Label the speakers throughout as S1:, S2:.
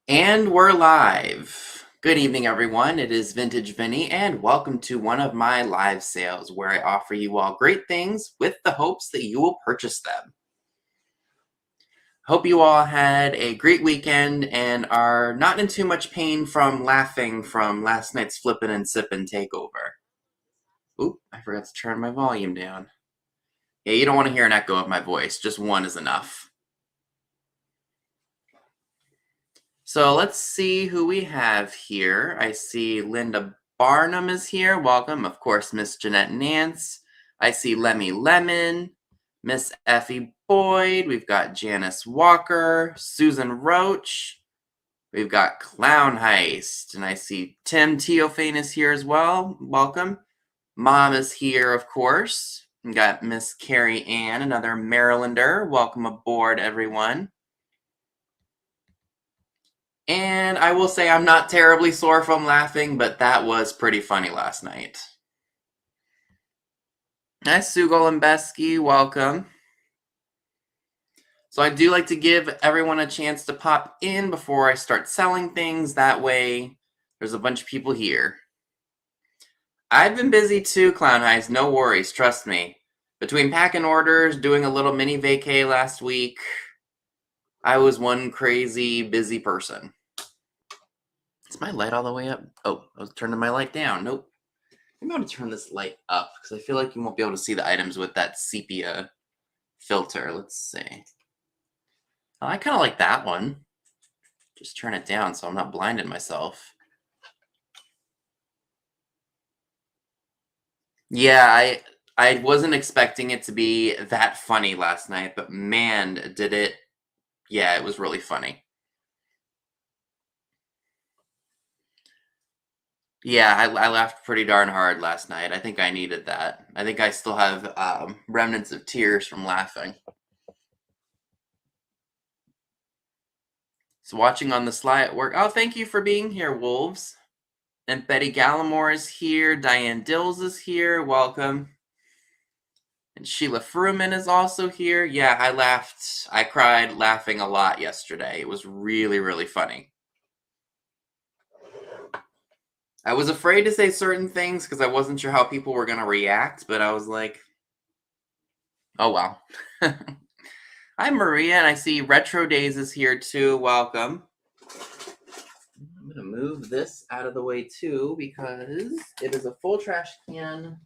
S1: And we're live. Good evening, everyone. It is Vintage Vinny, and welcome to one of my live sales where I offer you all great things with the hopes that you will purchase them. Hope you all had a great weekend and are not in too much pain from laughing from last night's flippin' and sippin' takeover. Oop, I forgot to turn my volume down. Yeah, you don't want to hear an echo of my voice. Just one is enough. So let's see who we have here. I see Linda Barnum is here. Welcome. Of course, Miss Jeanette Nance. I see Lemmy Lemon, Miss Effie Boyd. We've got Janice Walker, Susan Roach. We've got Clown Heist. And I see Tim Teofane is here as well. Welcome. Mom is here, of course. We got Miss Carrie Ann, another Marylander. Welcome aboard, everyone. And I will say I'm not terribly sore from laughing, but that was pretty funny last night. Hi, Sue Golembeski, welcome. So I do like to give everyone a chance to pop in before I start selling things. That way, there's a bunch of people here. I've been busy too, Clown Heist, no worries, trust me. Between packing orders, doing a little mini vacay last week, I was one crazy busy person. Is my light all the way up? Oh, I was turning my light down. Nope. Maybe I want to turn this light up because I feel like you won't be able to see the items with that sepia filter. Let's see. Oh, I kind of like that one. Just turn it down so I'm not blinding myself. Yeah, I wasn't expecting it to be that funny last night, but man, did it. Yeah, it was really funny. Yeah, I laughed pretty darn hard last night. I think I needed that. I think I still have remnants of tears from laughing. So watching on the sly at work. Oh, thank you for being here, Wolves. And Betty Gallimore is here. Diane Dills is here. Welcome. And Sheila Fruman is also here. Yeah, I laughed. I cried laughing a lot yesterday. It was really, really funny. I was afraid to say certain things because I wasn't sure how people were going to react, but I was like, oh well. Hi, Maria, and I see Retro Days is here too. Welcome. I'm going to move this out of the way too because it is a full trash can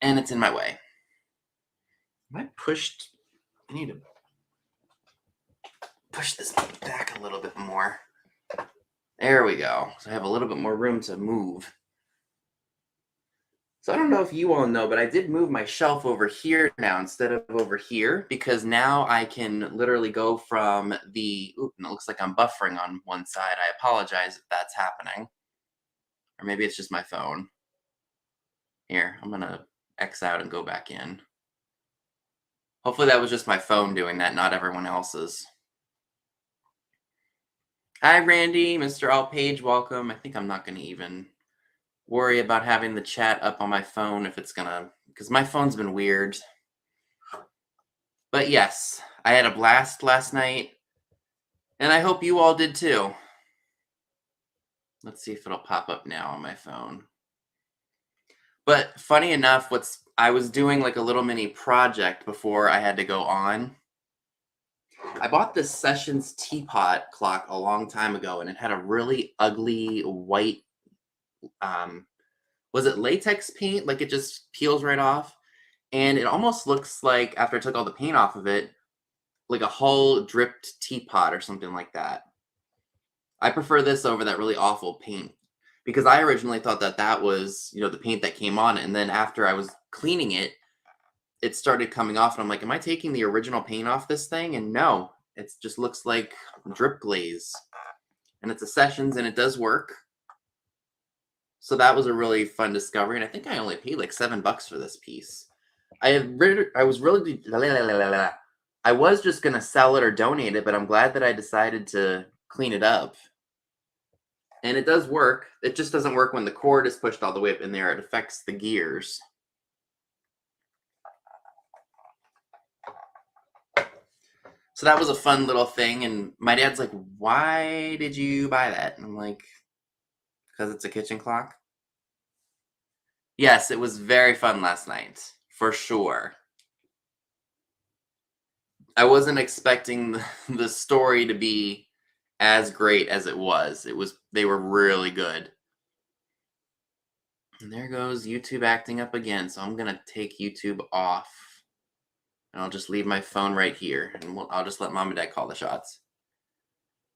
S1: and it's in my way. Am I pushed? I need to push this back a little bit more. There we go. So I have a little bit more room to move. So I don't know if you all know, but I did move my shelf over here now instead of over here because now I can literally go from the, oop, and it looks like I'm buffering on one side. I apologize if that's happening. Or maybe it's just my phone. Here, I'm gonna X out and go back in. Hopefully that was just my phone doing that, not everyone else's. Hi, Randy, Mr. Page, welcome. I think I'm not gonna even worry about having the chat up on my phone if it's gonna, because my phone's been weird. But yes, I had a blast last night, and I hope you all did too. Let's see if it'll pop up now on my phone. But funny enough, I was doing like a little mini project before I had to go on. I bought this Sessions teapot clock a long time ago, and it had a really ugly white, was it latex paint? Like it just peels right off. And it almost looks like, after I took all the paint off of it, like a Hull dripped teapot or something like that. I prefer this over that really awful paint because I originally thought that was, the paint that came on. And then after I was cleaning it, it started coming off. And I'm like, am I taking the original paint off this thing? And no, it just looks like drip glaze. And it's a Sessions and it does work. So that was a really fun discovery. And I think I only paid like $7 for this piece. I was just going to sell it or donate it, but I'm glad that I decided to clean it up. And it does work. It just doesn't work when the cord is pushed all the way up in there. It affects the gears. So that was a fun little thing, and my dad's like, why did you buy that? And I'm like, because it's a kitchen clock. Yes, it was very fun last night, for sure. I wasn't expecting the story to be as great as it was. They were really good. And there goes YouTube acting up again, so I'm gonna take YouTube off. And I'll just leave my phone right here, and I'll just let mom and dad call the shots.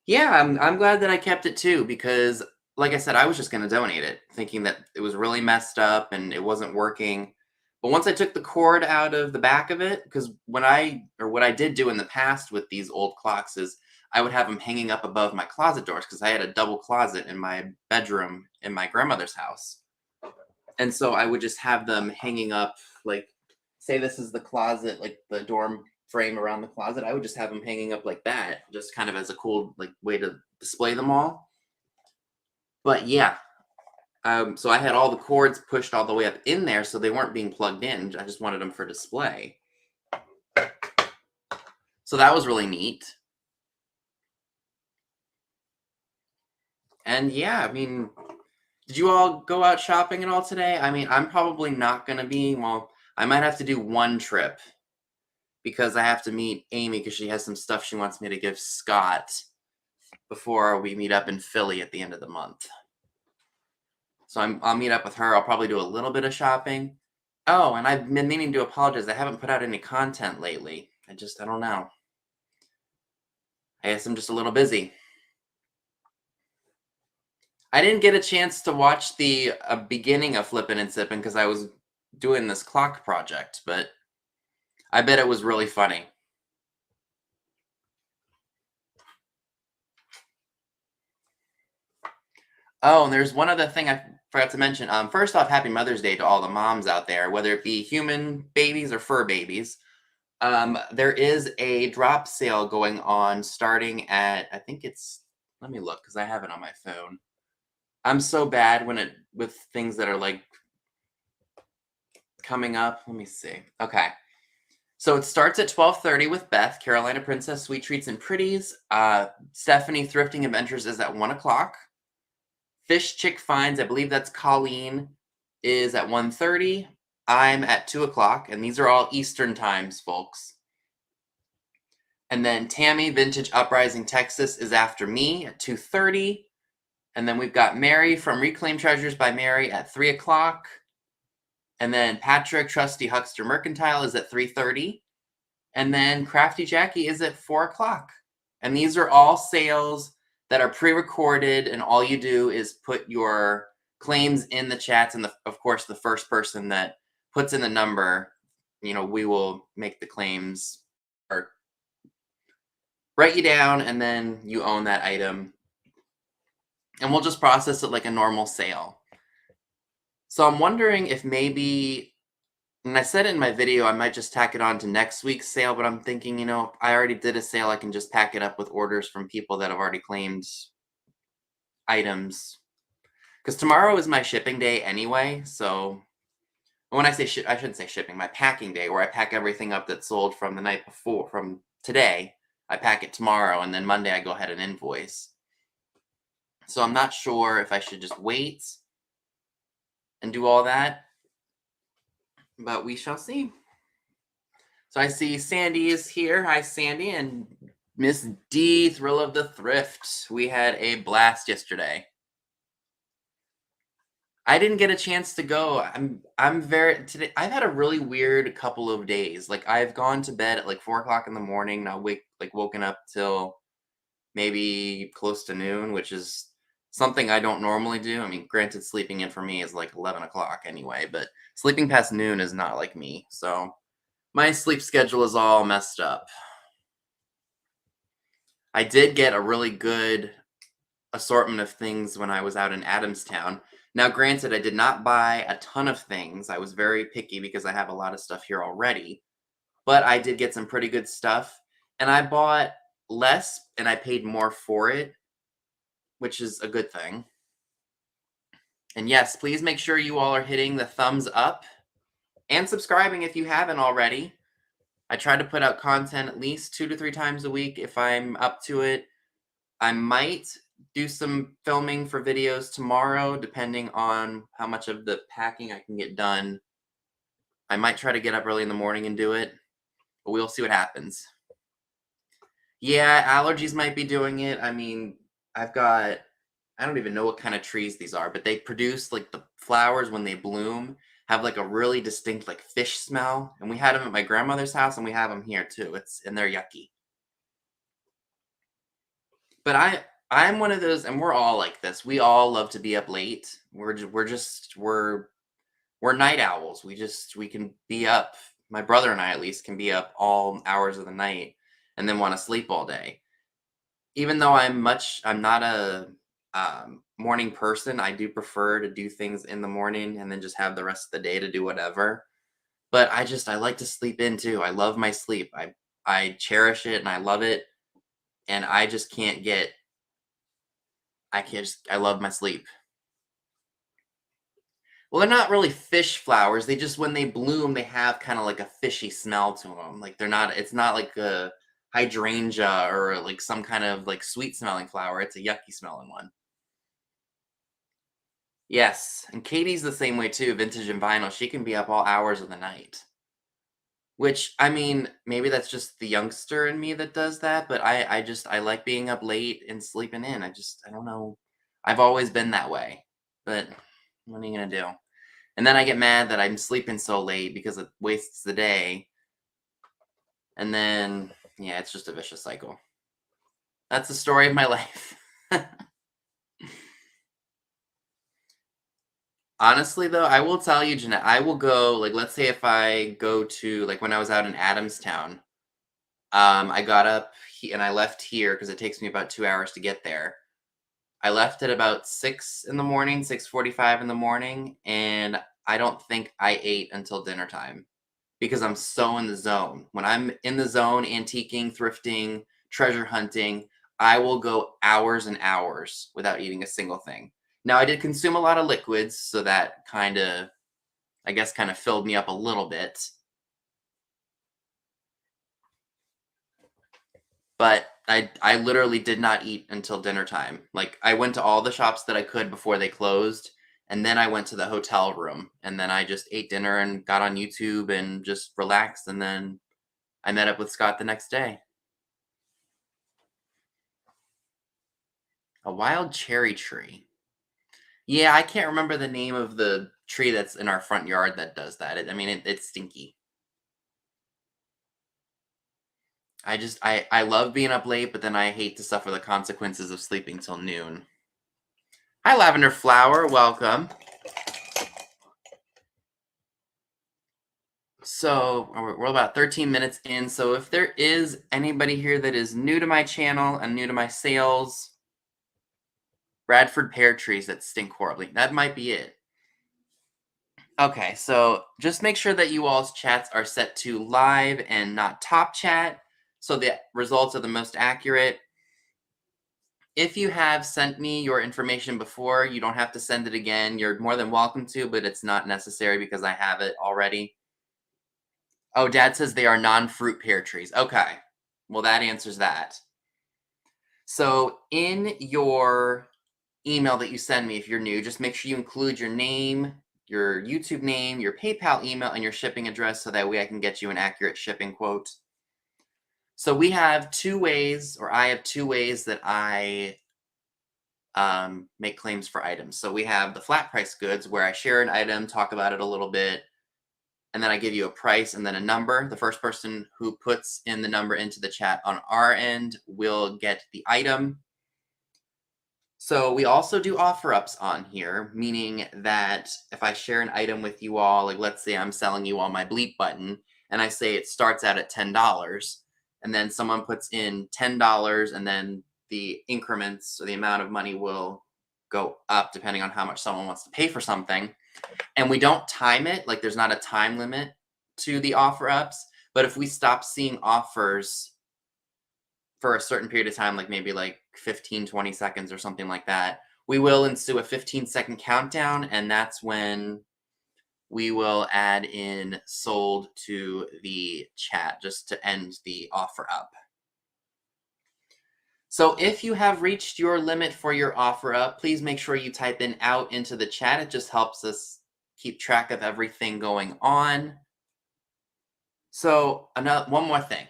S1: Yeah, I'm glad that I kept it too, because like I said, I was just gonna donate it, thinking that it was really messed up and it wasn't working. But once I took the cord out of the back of it, because what I did do in the past with these old clocks is I would have them hanging up above my closet doors because I had a double closet in my bedroom in my grandmother's house. And so I would just have them hanging up, like, say this is the closet, like the dorm frame around the closet. I would just have them hanging up like that, just kind of as a cool like way to display them all. But yeah, so I had all the cords pushed all the way up in there, so they weren't being plugged in. I just wanted them for display. So that was really neat. And yeah, I mean, did you all go out shopping at all today? I mean, I'm probably not going to be. Well, I might have to do one trip because I have to meet Amy because she has some stuff she wants me to give Scott before we meet up in Philly at the end of the month. So I'll meet up with her. I'll probably do a little bit of shopping. Oh, and I've been meaning to apologize. I haven't put out any content lately. I don't know. I guess I'm just a little busy. I didn't get a chance to watch the beginning of Flippin' and Sippin' because I was doing this clock project, but I bet it was really funny. Oh, and there's one other thing I forgot to mention. First off, happy Mother's Day to all the moms out there, whether it be human babies or fur babies. There is a drop sale going on starting at, I think it's, let me look because I have it on my phone. I'm so bad with things that are like coming up. Let me see. Okay. So it starts at 12:30 with Beth, Carolina Princess, Sweet Treats and Pretties. Stephanie Thrifting Adventures is at 1 o'clock. Fish Chick Finds, I believe that's Colleen, is at 1:30. I'm at 2 o'clock, and these are all Eastern times, folks. And then Tammy, Vintage Uprising Texas, is after me at 2:30. And then we've got Mary from Reclaim Treasures by Mary at 3 o'clock. And then Patrick, Trusty Huckster Mercantile, is at 3:30. And then Crafty Jackie is at 4 o'clock. And these are all sales that are pre-recorded, and all you do is put your claims in the chats, and of course the first person that puts in the number, we will make the claims or write you down, and then you own that item, and we'll just process it like a normal sale. So I'm wondering if maybe, and I said it in my video, I might just tack it on to next week's sale, but I'm thinking, I already did a sale, I can just pack it up with orders from people that have already claimed items. Because tomorrow is my shipping day anyway, so when I say I shouldn't say shipping, my packing day, where I pack everything up that's sold from the night before, from today, I pack it tomorrow, and then Monday I go ahead and invoice. So I'm not sure if I should just wait and do all that, but we shall see. So I see Sandy is here. Hi, Sandy, and Miss D, Thrill of the Thrift. We had a blast yesterday. I didn't get a chance to go. Today. I've had a really weird couple of days. Like I've gone to bed at like 4 o'clock in the morning. Now woken up till maybe close to noon, which is something I don't normally do. I mean, granted, sleeping in for me is like 11 o'clock anyway, but sleeping past noon is not like me. So my sleep schedule is all messed up. I did get a really good assortment of things when I was out in Adamstown. Now, granted, I did not buy a ton of things. I was very picky because I have a lot of stuff here already. But I did get some pretty good stuff. And I bought less and I paid more for it, which is a good thing. And yes, please make sure you all are hitting the thumbs up and subscribing if you haven't already. I try to put out content at least 2 to 3 times a week if I'm up to it. I might do some filming for videos tomorrow, depending on how much of the packing I can get done. I might try to get up early in the morning and do it, but we'll see what happens. Yeah, allergies might be doing it. I mean, I've got I don't even know what kind of trees these are, but they produce like the flowers when they bloom have like a really distinct like fish smell. And we had them at my grandmother's house, and we have them here too. And they're yucky. But I'm one of those, and we're all like this. We all love to be up late. We're night owls. We can be up. My brother and I at least can be up all hours of the night, and then want to sleep all day. Even though I'm not a morning person. I do prefer to do things in the morning and then just have the rest of the day to do whatever. But I like to sleep in too. I love my sleep. I cherish it and I love it, and I just can't get. I can't just. I love my sleep. Well, they're not really fish flowers. They just, when they bloom, they have kind of like a fishy smell to them. Like they're not. It's not like a hydrangea or like some kind of like sweet smelling flower. It's a yucky smelling one. Yes, and Katie's the same way too, vintage and vinyl. She can be up all hours of the night. Which, I mean, maybe that's just the youngster in me that does that, but I like being up late and sleeping in. I don't know. I've always been that way. But what are you gonna do? And then I get mad that I'm sleeping so late because it wastes the day. And then, yeah, it's just a vicious cycle. That's the story of my life. Honestly, though, I will tell you, Jeanette, I will go, like, let's say if I go to, like, when I was out in Adamstown, I got up and I left here because it takes me about 2 hours to get there. I left at about 6 in the morning, 6:45 in the morning, and I don't think I ate until dinner time because I'm so in the zone. When I'm in the zone, antiquing, thrifting, treasure hunting, I will go hours and hours without eating a single thing. Now, I did consume a lot of liquids, so that I guess, kind of filled me up a little bit. But I literally did not eat until dinner time. Like, I went to all the shops that I could before they closed, and then I went to the hotel room, and then I just ate dinner and got on YouTube and just relaxed, and then I met up with Scott the next day. A wild cherry tree. Yeah, I can't remember the name of the tree that's in our front yard that does that. It's stinky. I love being up late, but then I hate to suffer the consequences of sleeping till noon. Hi, Lavender Flower. Welcome. So we're about 13 minutes in. So if there is anybody here that is new to my channel and new to my sales, Bradford pear trees that stink horribly. That might be it. Okay, so just make sure that you all's chats are set to live and not top chat, so the results are the most accurate. If you have sent me your information before, you don't have to send it again. You're more than welcome to, but it's not necessary because I have it already. Oh, Dad says they are non-fruit pear trees. Okay, well, that answers that. So in your email that you send me, if you're new, just make sure you include your name, your YouTube name, your PayPal email, and your shipping address so that way I can get you an accurate shipping quote. So we have two ways, or I have two ways that I make claims for items. So we have the flat price goods where I share an item, talk about it a little bit, and then I give you a price and then a number. The first person who puts in the number into the chat on our end will get the item. So we also do offer ups on here, meaning that if I share an item with you all, like let's say I'm selling you all my bleep button, and I say it starts out at $10, and then someone puts in $10, and then the increments or the amount of money will go up depending on how much someone wants to pay for something. And we don't time it, like there's not a time limit to the offer ups, but if we stop seeing offers for a certain period of time, like maybe like 15, 20 seconds or something like that, we will ensue a 15-second countdown, and that's when we will add in sold to the chat just to end the offer up. So if you have reached your limit for your offer up, please make sure you type in out into the chat. It just helps us keep track of everything going on. So one more thing.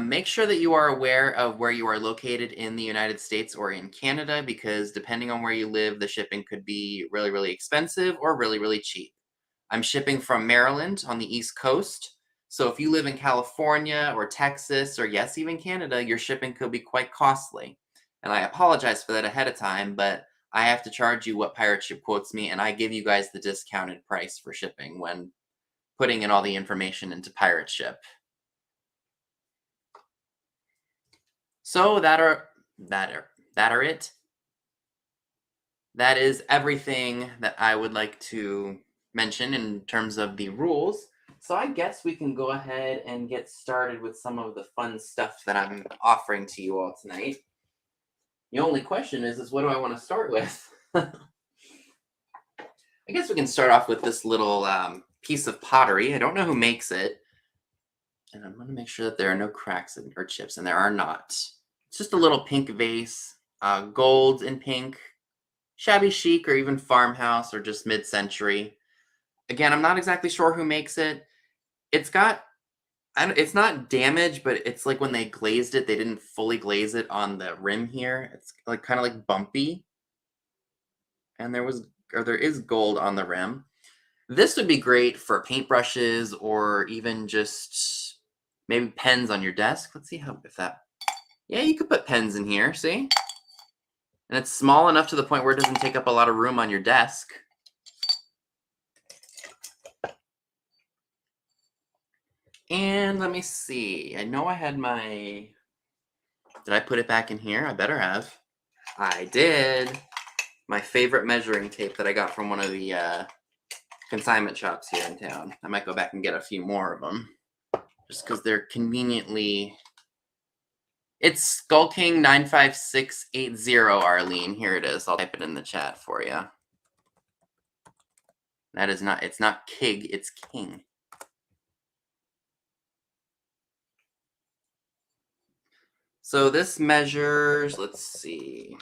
S1: Make sure that you are aware of where you are located in the United States or in Canada, because depending on where you live, the shipping could be really, really expensive or really, really cheap. I'm shipping from Maryland on the East Coast. So if you live in California or Texas or yes, even Canada, your shipping could be quite costly. And I apologize for that ahead of time, but I have to charge you what Pirate Ship quotes me, and I give you guys the discounted price for shipping when putting in all the information into Pirate Ship. So that is everything that I would like to mention in terms of the rules. So I guess we can go ahead and get started with some of the fun stuff that I'm offering to you all tonight. The only question is what do I want to start with? I guess we can start off with this little piece of pottery. I don't know who makes it. And I'm going to make sure that there are no cracks or chips, and there are not. It's just a little pink vase, gold and pink, shabby chic or even farmhouse or just mid-century. Again, I'm not exactly sure who makes it. It's not damaged, but it's like when they glazed it, they didn't fully glaze it on the rim here. It's like kind of like bumpy. And there is gold on the rim. This would be great for paintbrushes or even just maybe pens on your desk. Let's see yeah, you could put pens in here, see? And it's small enough to the point where it doesn't take up a lot of room on your desk. And let me see. I know I had did I put it back in here? I better have. I did. My favorite measuring tape that I got from one of the consignment shops here in town. I might go back and get a few more of them. Just because they're conveniently... It's Skull King 95680, Arlene. Here it is. I'll type it in the chat for you. It's not Kig, it's King. So this measures, let's see.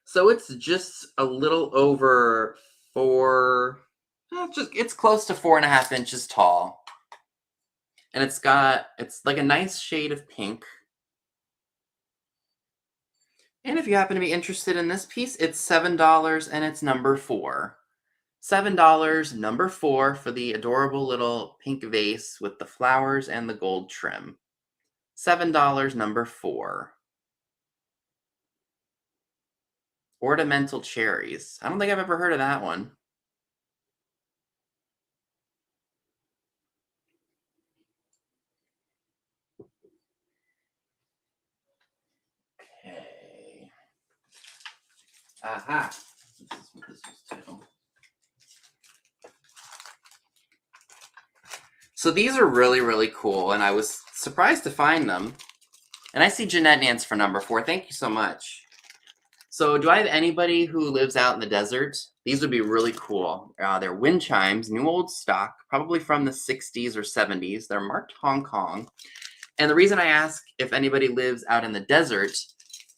S1: So it's just a little over it's close to 4.5 inches tall. And it's like a nice shade of pink. And if you happen to be interested in this piece, it's $7 and it's number 4. $7, number 4 for the adorable little pink vase with the flowers and the gold trim. $7, number 4. Ornamental cherries. I don't think I've ever heard of that one. Okay. Aha. This is what this was too. So these are really, really cool, and I was surprised to find them. And I see Jeanette Nance for number 4. Thank you so much. So do I have anybody who lives out in the desert? These would be really cool. They're wind chimes, new old stock, probably from the 60s or 70s. They're marked Hong Kong. And the reason I ask if anybody lives out in the desert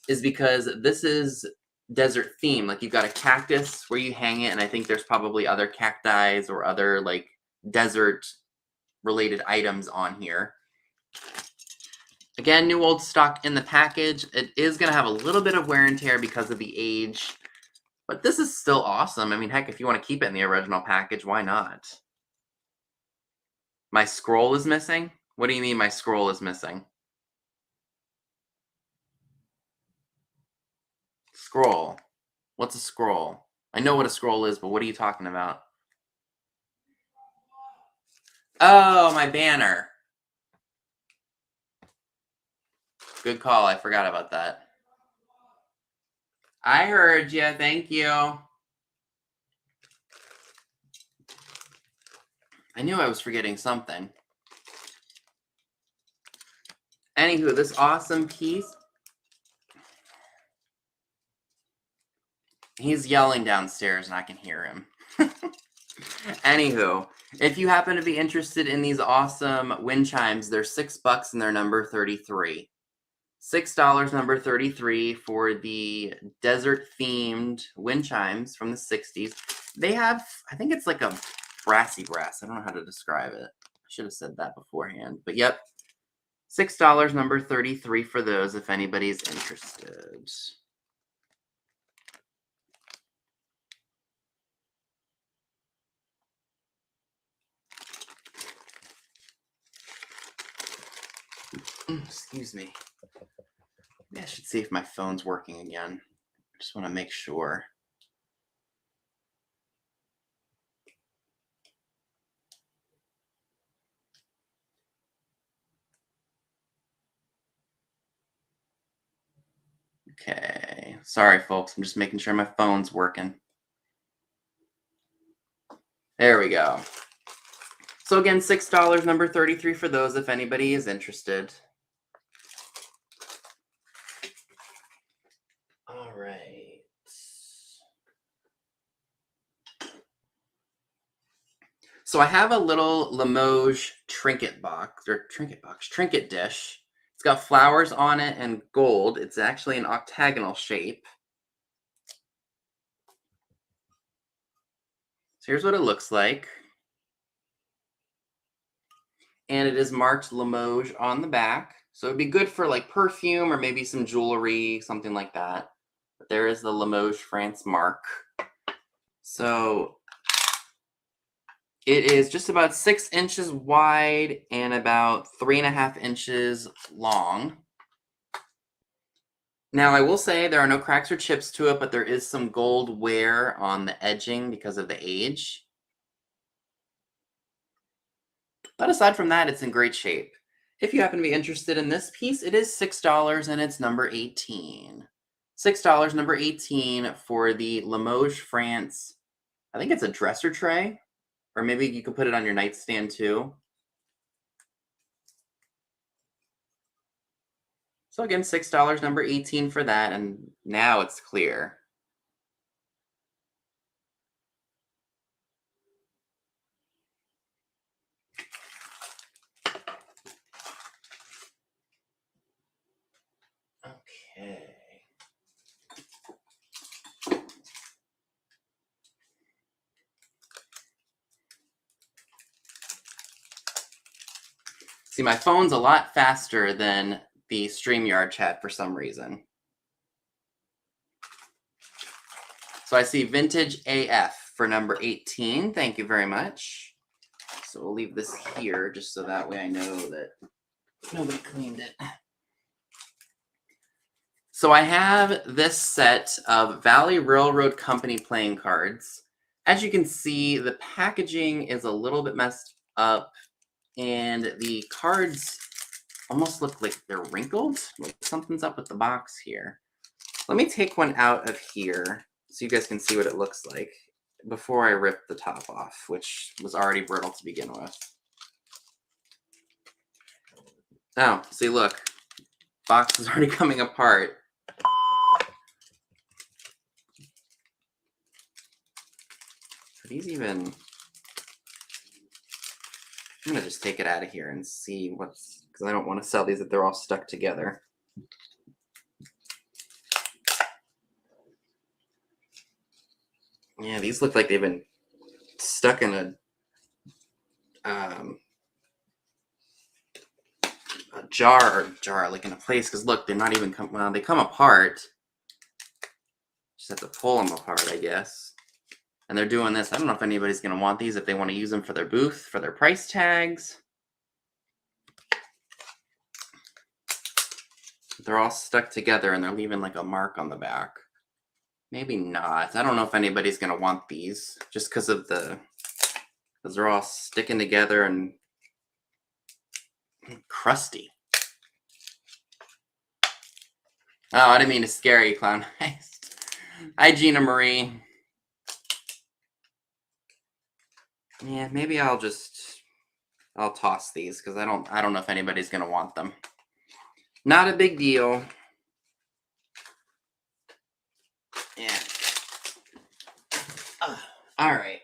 S1: is because this is desert theme. Like you've got a cactus where you hang it, and I think there's probably other cacti or other like desert related items on here. Again, new old stock in the package. It is going to have a little bit of wear and tear because of the age, but this is still awesome. I mean, heck, if you want to keep it in the original package, why not? My scroll is missing? What do you mean my scroll is missing? Scroll. What's a scroll? I know what a scroll is, but what are you talking about? Oh, my banner. Good call. I forgot about that. I heard you. Thank you. I knew I was forgetting something. Anywho, this awesome piece. He's yelling downstairs and I can hear him. Anywho, if you happen to be interested in these awesome wind chimes, they're $6 and they're number 33. $6 number 33 for the desert-themed wind chimes from the 60s. They have, I think it's like a brassy brass. I don't know how to describe it. I should have said that beforehand. But yep, $6 number 33 for those if anybody's interested. Excuse me. Maybe I should see if my phone's working again. I just want to make sure. Okay. Sorry, folks. I'm just making sure my phone's working. There we go. So again, $6 number 33 for those if anybody is interested. All right. So I have a little Limoges trinket dish. It's got flowers on it and gold. It's actually an octagonal shape. So here's what it looks like. And it is marked Limoges on the back. So it'd be good for like perfume or maybe some jewelry, something like that. But there is the Limoges France mark. So it is just about 6 inches wide and about 3.5 inches long. Now, I will say there are no cracks or chips to it, but there is some gold wear on the edging because of the age. But aside from that, it's in great shape. If you happen to be interested in this piece, it is $6 and it's number 18. $6 number 18 for the Limoges France. I think it's a dresser tray, or maybe you could put it on your nightstand too. So again, $6 number 18 for that, and now it's clear. Okay. See, my phone's a lot faster than the StreamYard chat for some reason. So I see Vintage AF for number 18. Thank you very much. So we'll leave this here just so that way I know that nobody cleaned it. So I have this set of Valley Railroad Company playing cards. As you can see, the packaging is a little bit messed up and the cards almost look like they're wrinkled. Like something's up with the box here. Let me take one out of here so you guys can see what it looks like before I rip the top off, which was already brittle to begin with. Oh, see, look. Box is already coming apart. Are these even... I'm going to just take it out of here and see what's... because I don't want to sell these if they're all stuck together. Yeah, these look like they've been stuck in a jar, like in a place, because look, they're not even well, they come apart. Just have to pull them apart, I guess. And they're doing this. I don't know if anybody's going to want these, if they want to use them for their booth, for their price tags. They're all stuck together and they're leaving like a mark on the back. Maybe not. I don't know if anybody's going to want these just because of because they're all sticking together and crusty. Oh, I didn't mean to scare you, Clown Heist. Hi, Gina Marie. Yeah, maybe I'll toss these because I don't know if anybody's gonna want them. Not a big deal. Yeah. All right.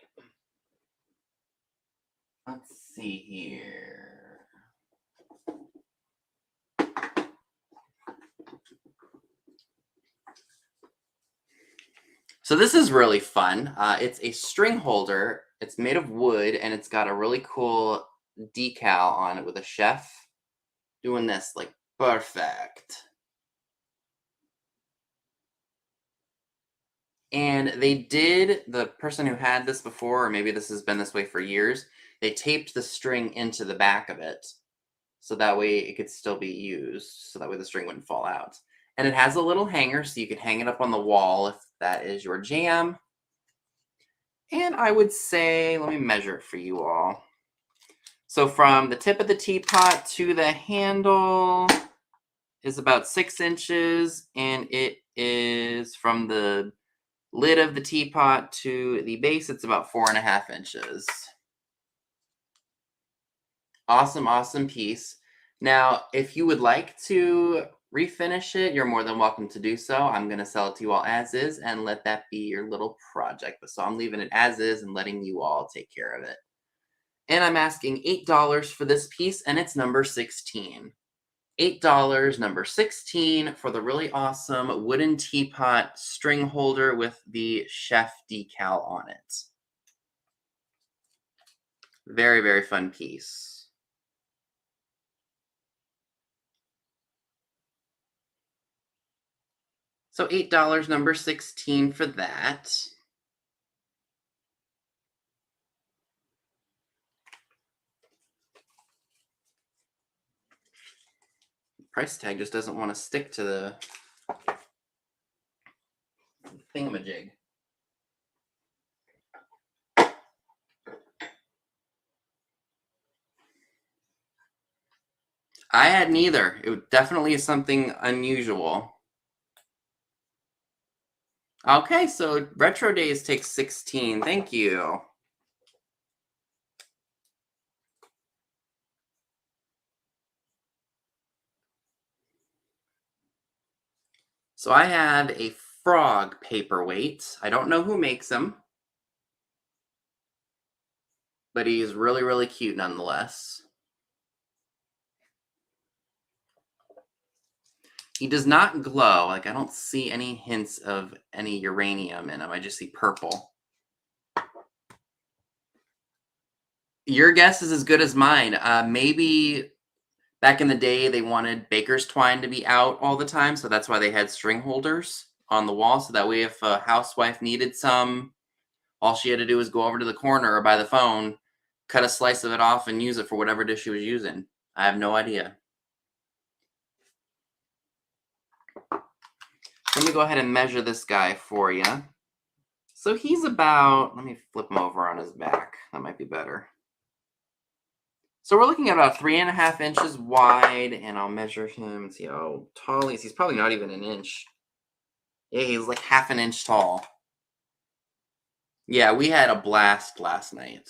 S1: So this is really fun. It's a string holder. It's made of wood, and it's got a really cool decal on it with a chef doing this, like, perfect. And the person who had this before, or maybe this has been this way for years, they taped the string into the back of it. So that way it could still be used. So that way the string wouldn't fall out. And it has a little hanger so you can hang it up on the wall if that is your jam. And I would say, let me measure it for you all. So from the tip of the teapot to the handle is about 6 inches, and it is from the lid of the teapot to the base, it's about 4.5 inches. Awesome, awesome piece. Now, if you would like to refinish it, you're more than welcome to do so. I'm going to sell it to you all as is and let that be your little project. So I'm leaving it as is and letting you all take care of it. And I'm asking $8 for this piece, and it's number 16. $8, number 16, for the really awesome wooden teapot string holder with the chef decal on it. Very, very fun piece. So $8, number 16 for that. Price tag just doesn't want to stick to the thingamajig. I had neither. It definitely is something unusual. Okay, so Retro Days takes 16. Thank you. So I have a frog paperweight. I don't know who makes him, but he's really, really cute nonetheless. He does not glow. Like, I don't see any hints of any uranium in him. I just see purple. Your guess is as good as mine. Maybe back in the day, they wanted baker's twine to be out all the time, so that's why they had string holders on the wall. So that way, if a housewife needed some, all she had to do was go over to the corner or by the phone, cut a slice of it off, and use it for whatever dish she was using. I have no idea. Let me go ahead and measure this guy for you. So he's about, let me flip him over on his back. That might be better. So we're looking at about 3.5 inches wide, and I'll measure him and see how tall he is. He's probably not even an inch. Yeah, he's like half an inch tall. Yeah, we had a blast last night.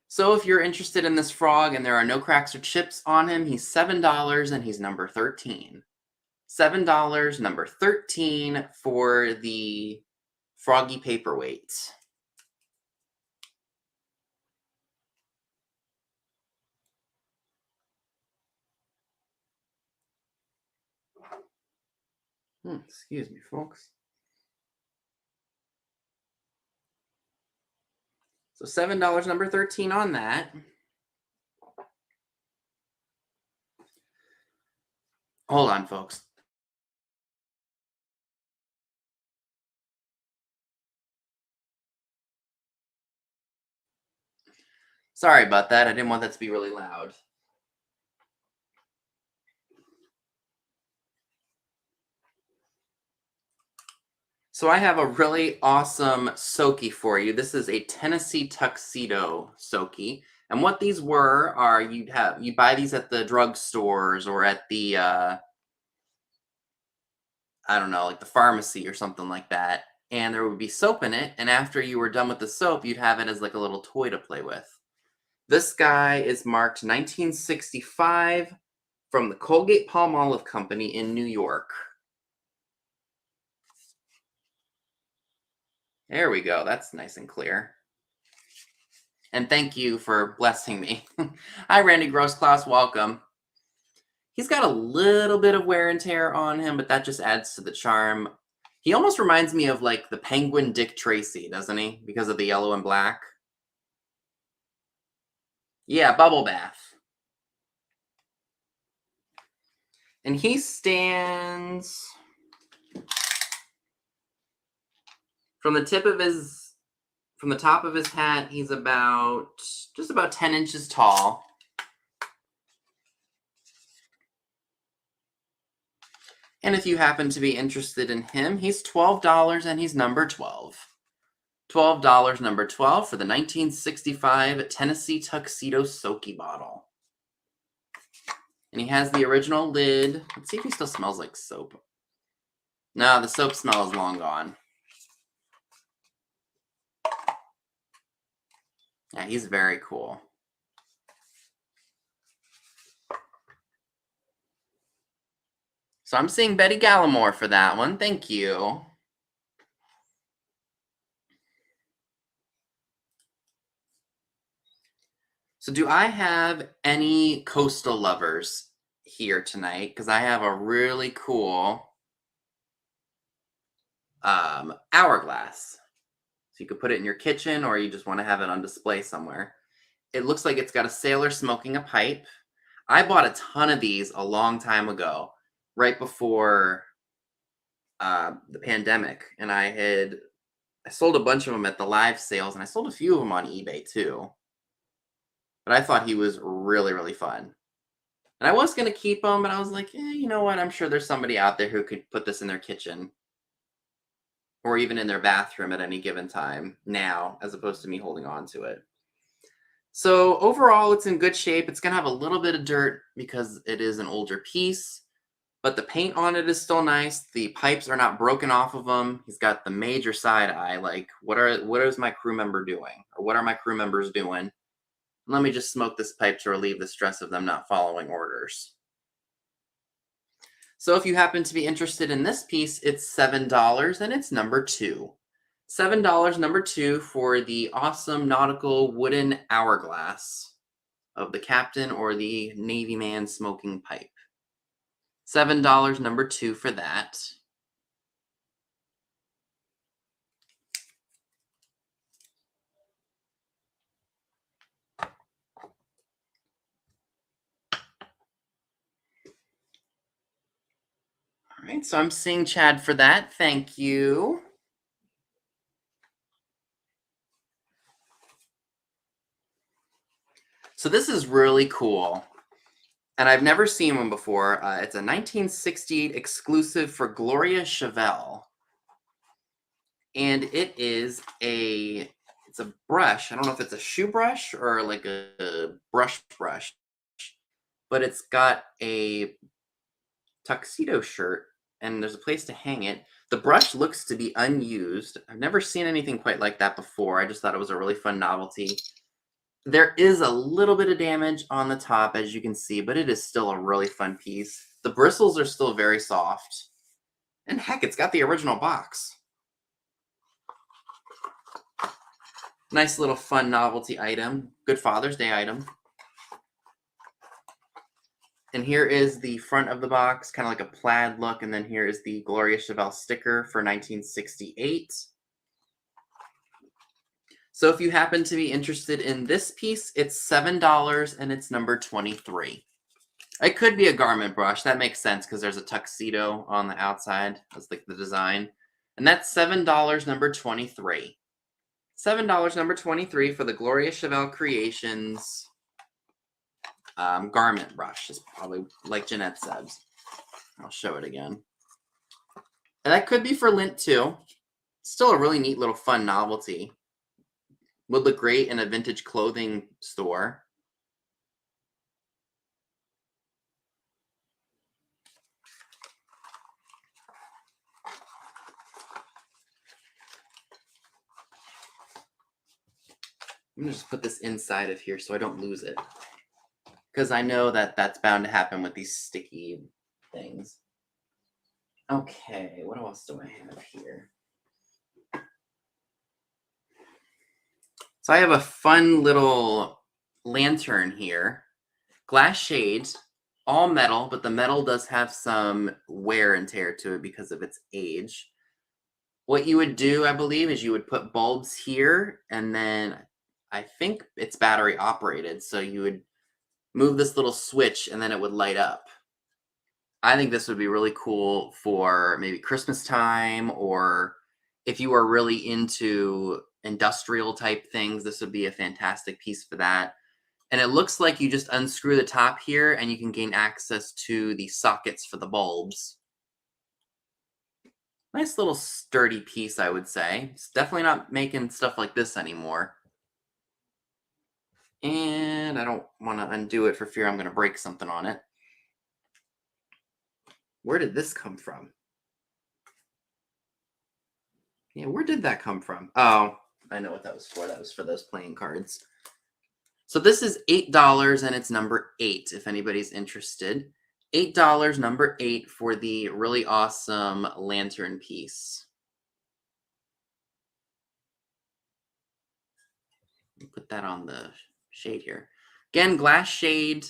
S1: So if you're interested in this frog and there are no cracks or chips on him, he's $7 and he's number 13. $7, number 13 for the froggy paperweight. Excuse me, folks. So $7, number 13 on that. Hold on, folks. Sorry about that. I didn't want that to be really loud. So I have a really awesome Soki for you. This is a Tennessee Tuxedo Soki. And what these are you'd buy these at the drugstores or at the I don't know, like the pharmacy or something like that. And there would be soap in it, and after you were done with the soap, you'd have it as like a little toy to play with. This guy is marked 1965 from the Colgate Palmolive Company in New York. There we go. That's nice and clear. And thank you for blessing me. Hi, Randy Grossklaus. Welcome. He's got a little bit of wear and tear on him, but that just adds to the charm. He almost reminds me of like the Penguin Dick Tracy, doesn't he? Because of the yellow and black. Yeah, Bubble Bath. And he stands from the top of his hat, he's just about 10 inches tall. And if you happen to be interested in him, he's $12 and he's number 12. $12, number 12 for the 1965 Tennessee Tuxedo Soki bottle. And he has the original lid. Let's see if he still smells like soap. No, the soap smell is long gone. Yeah, he's very cool. So I'm seeing Betty Gallimore for that one. Thank you. So do I have any coastal lovers here tonight? Because I have a really cool hourglass. So you could put it in your kitchen or you just want to have it on display somewhere. It looks like it's got a sailor smoking a pipe. I bought a ton of these a long time ago, right before the pandemic. And I sold a bunch of them at the live sales, and I sold a few of them on eBay too. But I thought he was really, really fun. And I was going to keep him, but I was like, you know what? I'm sure there's somebody out there who could put this in their kitchen or even in their bathroom at any given time now, as opposed to me holding on to it. So overall, it's in good shape. It's going to have a little bit of dirt because it is an older piece, but the paint on it is still nice. The pipes are not broken off of them. He's got the major side eye. Like, what is my crew member doing? Or what are my crew members doing? Let me just smoke this pipe to relieve the stress of them not following orders. So if you happen to be interested in this piece, it's $7 and it's number 2. $7, number 2 for the awesome nautical wooden hourglass of the captain or the Navy man smoking pipe. $7, number 2 for that. All right, so I'm seeing Chad for that. Thank you. So this is really cool, and I've never seen one before. It's a 1968 exclusive for Gloria Chevelle, and it's a brush. I don't know if it's a shoe brush or like a brush, but it's got a tuxedo shirt, and there's a place to hang it. The brush looks to be unused. I've never seen anything quite like that before. I just thought it was a really fun novelty. There is a little bit of damage on the top, as you can see, but it is still a really fun piece. The bristles are still very soft. And heck, it's got the original box. Nice little fun novelty item. Good Father's Day item. And here is the front of the box, kind of like a plaid look. And then here is the Gloria Chevelle sticker for 1968. So if you happen to be interested in this piece, it's $7 and it's number 23. It could be a garment brush. That makes sense because there's a tuxedo on the outside. That's like the design. And that's $7, number 23. $7, number 23 for the Gloria Chevelle Creations garment brush. Is probably like Jeanette said. I'll show it again. And that could be for lint too. Still a really neat little fun novelty. Would look great in a vintage clothing store. I'm going to just put this inside of here so I don't lose it. Because I know that that's bound to happen with these sticky things. Okay, what else do I have here? So I have a fun little lantern here. Glass shades, all metal, but the metal does have some wear and tear to it because of its age. What you would do, I believe, is you would put bulbs here, and then I think it's battery operated, so you would move this little switch and then it would light up. I think this would be really cool for maybe Christmas time, or if you are really into industrial type things, this would be a fantastic piece for that. And it looks like you just unscrew the top here and you can gain access to the sockets for the bulbs. Nice little sturdy piece, I would say. It's definitely not making stuff like this anymore. And I don't want to undo it for fear I'm going to break something on it. Where did this come from? Yeah, where did that come from? Oh, I know what that was for. That was for those playing cards. So this is $8 and it's number 8, if anybody's interested. $8, number 8, for the really awesome lantern piece. Put that on the shade here. Again, glass shade,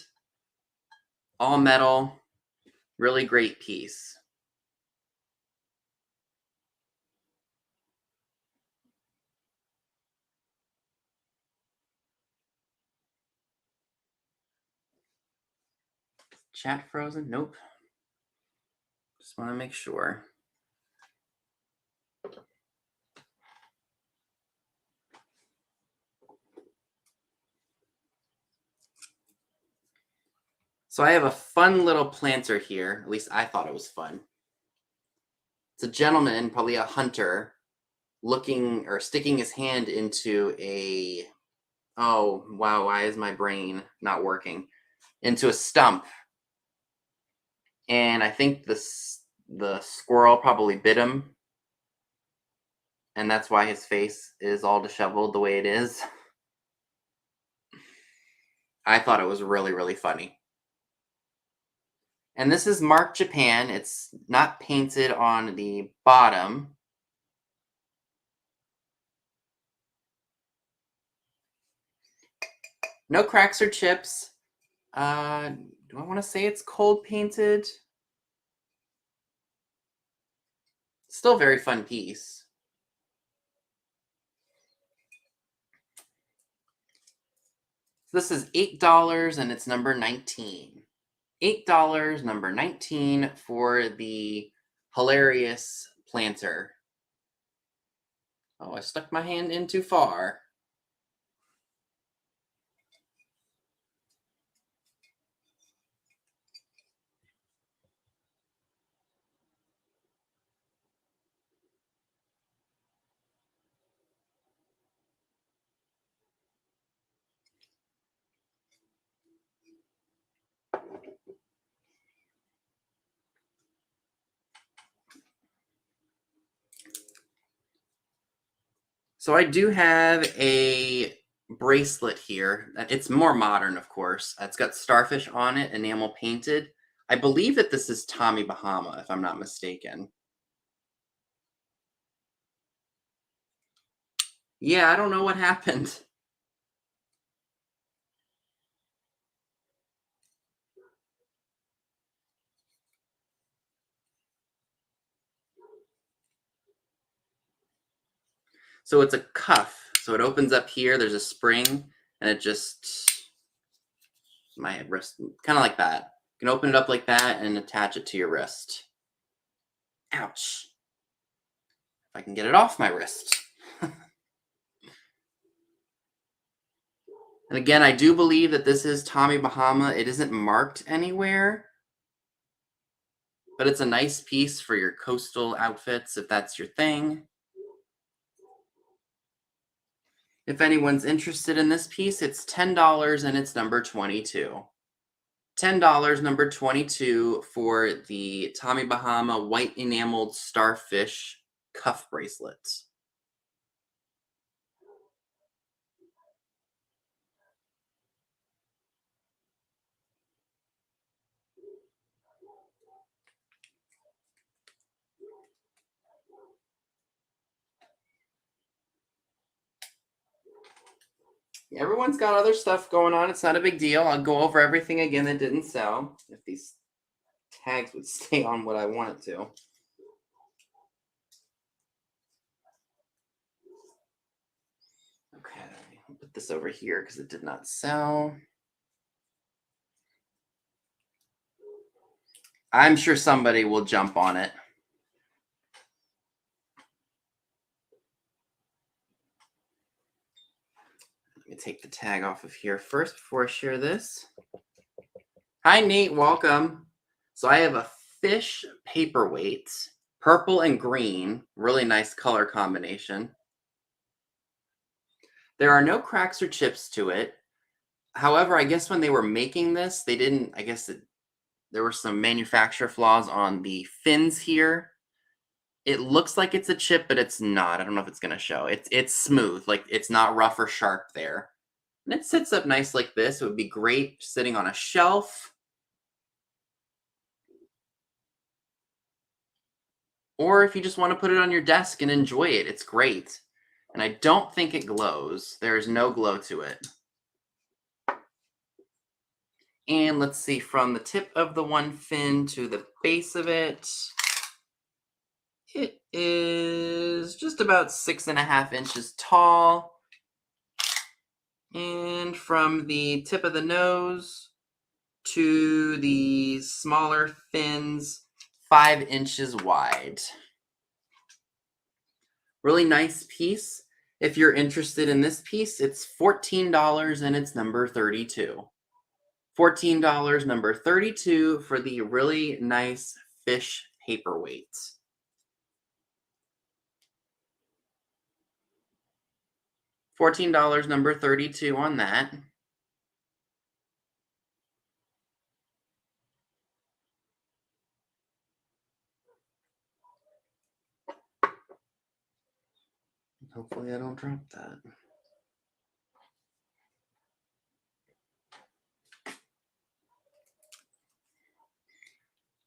S1: all metal, really great piece. Chat frozen? Nope. Just want to make sure. So I have a fun little planter here. At least I thought it was fun. It's a gentleman, probably a hunter, looking or sticking his hand into a... Oh, wow, why is my brain not working? Into a stump. And I think the squirrel probably bit him. And that's why his face is all disheveled the way it is. I thought it was really, really funny. And this is marked Japan. It's not painted on the bottom. No cracks or chips. Do I want to say it's cold painted? Still very fun piece. This is $8 and it's number 19. $8, number 19, for the hilarious planter. Oh, I stuck my hand in too far. So I do have a bracelet here. It's more modern, of course. It's got Starfish on it, enamel painted. I believe that this is Tommy Bahama, if I'm not mistaken. Yeah, I don't know what happened. So it's a cuff. So it opens up here. There's a spring, and it just... My wrist, kind of like that. You can open it up like that and attach it to your wrist. Ouch. If I can get it off my wrist. And again, I do believe that this is Tommy Bahama. It isn't marked anywhere, but it's a nice piece for your coastal outfits if that's your thing. If anyone's interested in this piece, it's $10 and it's number 22. $10, number 22, for the Tommy Bahama white enameled Starfish cuff bracelet. Everyone's got other stuff going on. It's not a big deal. I'll go over everything again that didn't sell, if these tags would stay on what I want it to. Okay, I'll put this over here because it did not sell. I'm sure somebody will jump on it. Let me take the tag off of here first before I share this. Hi, Nate. Welcome. So I have a fish paperweight, purple and green. Really nice color combination. There are no cracks or chips to it. However, I guess when they were making this, they didn't, I guess there were some manufacturer flaws on the fins here. It looks like it's a chip, but it's not. I don't know if it's going to show. It's smooth. Like, it's not rough or sharp there. And it sits up nice like this. It would be great sitting on a shelf. Or if you just want to put it on your desk and enjoy it, it's great. And I don't think it glows. There's no glow to it. And let's see, from the tip of the one fin to the base of it, it is just about 6.5 inches tall. And from the tip of the nose to the smaller fins, 5 inches wide. Really nice piece. If you're interested in this piece, it's $14 and it's number 32. $14, number 32 for the really nice fish paperweight. $14, number 32 on that. Hopefully I don't drop that.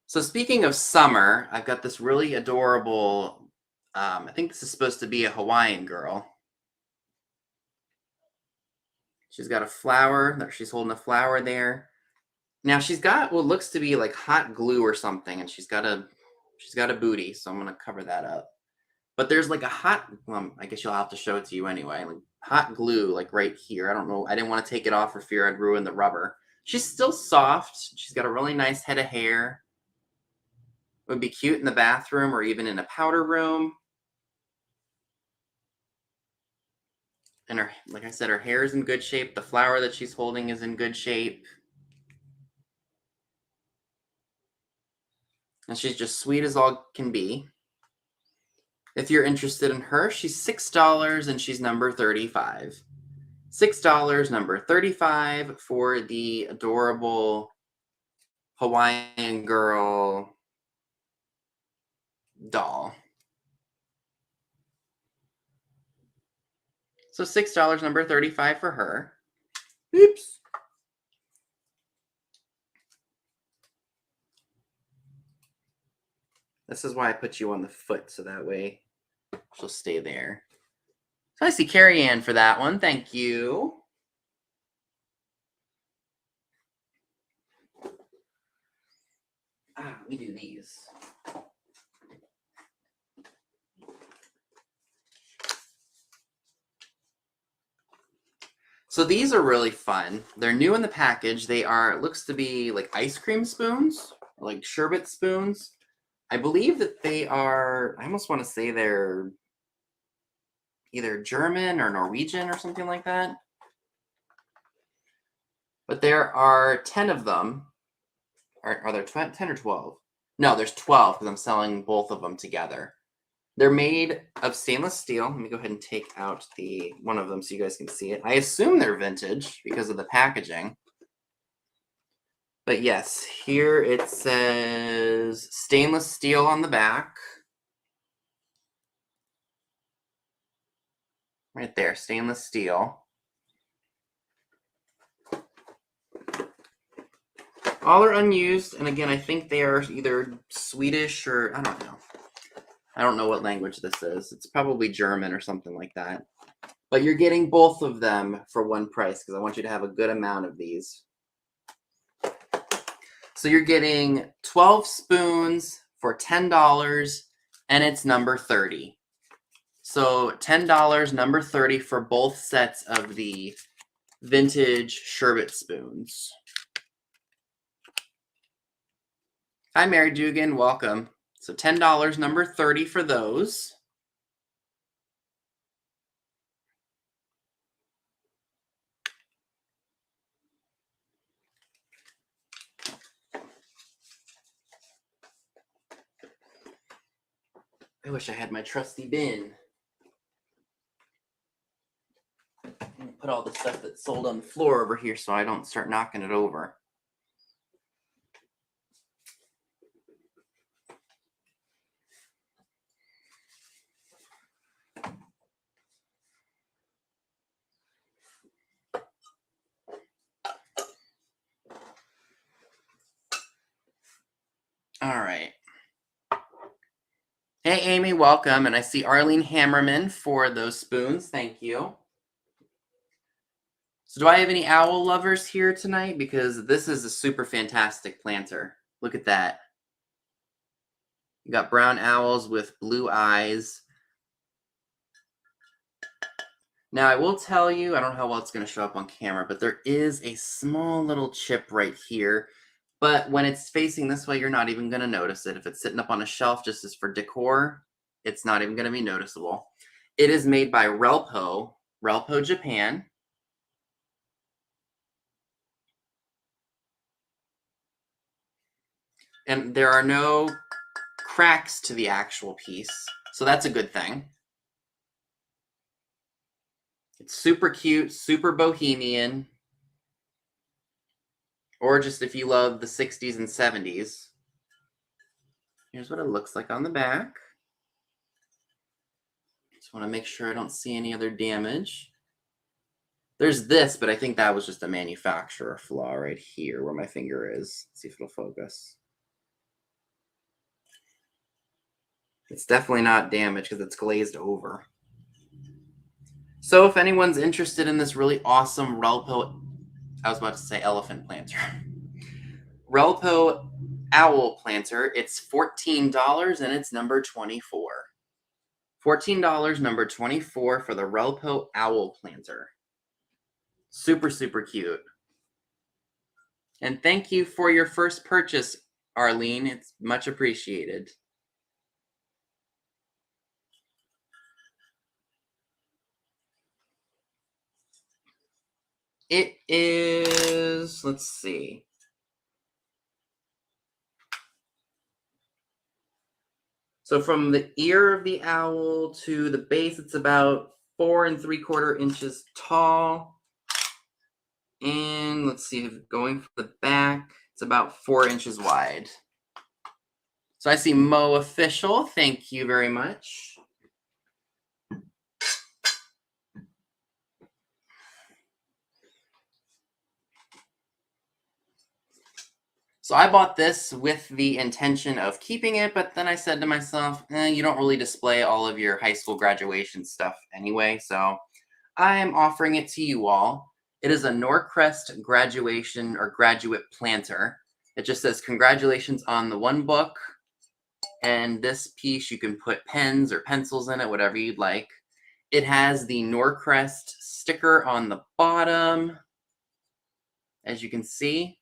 S1: So speaking of summer, I've got this really adorable, I think this is supposed to be a Hawaiian girl. She's got a flower, she's holding a flower there. Now she's got what looks to be like hot glue or something, and she's got a booty, so I'm gonna cover that up. But there's like a hot, I guess you'll have to show it to you anyway, like hot glue, like right here. I don't know, I didn't want to take it off for fear I'd ruin the rubber. She's still soft. She's got a really nice head of hair. Would be cute in the bathroom or even in a powder room. And her, like I said, her hair is in good shape. The flower that she's holding is in good shape. And she's just sweet as all can be. If you're interested in her, she's $6 and she's number 35. $6, number 35 for the adorable Hawaiian girl doll. So $6, number 35 for her. Oops. This is why I put you on the foot, so that way she'll stay there. So I see Carrie Ann for that one. Thank you. Let me do these. So these are really fun. They're new in the package. They are, it looks to be like ice cream spoons, like sherbet spoons. I believe that they are, I almost want to say they're either German or Norwegian or something like that. But there are 10 of them. Are there 10 or 12? No, there's 12 because I'm selling both of them together. They're made of stainless steel. Let me go ahead and take out one of them so you guys can see it. I assume they're vintage because of the packaging. But yes, here it says stainless steel on the back. Right there, stainless steel. All are unused, and again, I think they are either Swedish or, I don't know. I don't know what language this is. It's probably German or something like that. But you're getting both of them for one price because I want you to have a good amount of these. So you're getting 12 spoons for $10, and it's number 30. So $10, number 30 for both sets of the vintage sherbet spoons. Hi, Mary Dugan, welcome. So $10, number 30 for those. I wish I had my trusty bin. Put all the stuff that's sold on the floor over here so I don't start knocking it over. All right. Hey, Amy, welcome. And I see Arlene Hammerman for those spoons. Thank you. So do I have any owl lovers here tonight? Because this is a super fantastic planter. Look at that. You got brown owls with blue eyes. Now, I will tell you, I don't know how well it's going to show up on camera, but there is a small little chip right here. But when it's facing this way, you're not even going to notice it. If it's sitting up on a shelf just as for decor, it's not even going to be noticeable. It is made by Relpo Japan. And there are no cracks to the actual piece, so that's a good thing. It's super cute, super bohemian. Or just if you love the 60s and 70s. Here's what it looks like on the back. Just want to make sure I don't see any other damage. There's this, but I think that was just a manufacturer flaw right here where my finger is. Let's see if it'll focus. It's definitely not damaged because it's glazed over. So if anyone's interested in this really awesome Relpo, I was about to say elephant planter. Relpo owl planter, it's $14 and it's number 24. $14, number 24 for the Relpo owl planter. Super, super cute. And thank you for your first purchase, Arlene. It's much appreciated. It is, let's see. So from the ear of the owl to the base, it's about 4 3/4 inches tall. And let's see, going for the back, it's about 4 inches wide. So I see Mo Official. Thank you very much. So I bought this with the intention of keeping it, but then I said to myself, you don't really display all of your high school graduation stuff anyway, so I am offering it to you all. It is a Norcrest graduation or graduate planter. It just says congratulations on the one book, and this piece you can put pens or pencils in it, whatever you'd like. It has the Norcrest sticker on the bottom, as you can see.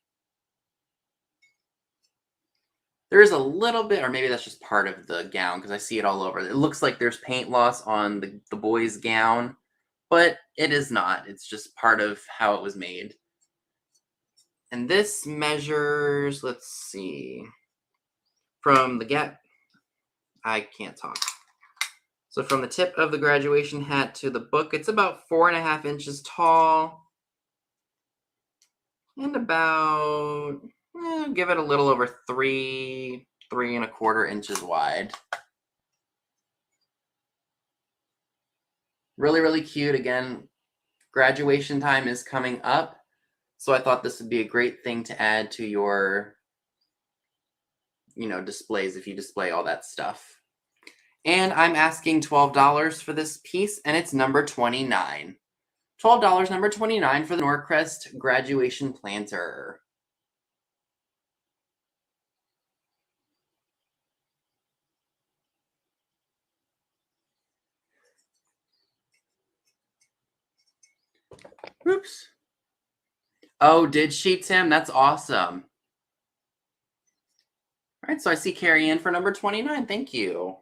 S1: There is a little bit, or maybe that's just part of the gown, because I see it all over. It looks like there's paint loss on the boy's gown, but it is not. It's just part of how it was made. And this measures, let's see, from the gap, I can't talk. So from the tip of the graduation hat to the book, it's about 4.5 inches tall. And about, give it a little over 3 1/4 inches wide. Really, really cute. Again, graduation time is coming up, so I thought this would be a great thing to add to your, displays if you display all that stuff. And I'm asking $12 for this piece, and it's number 29. $12, number 29 for the Norcrest graduation planter. Oops. Oh, did she, Tim? That's awesome. All right, so I see Carrie Ann for number 29. Thank you.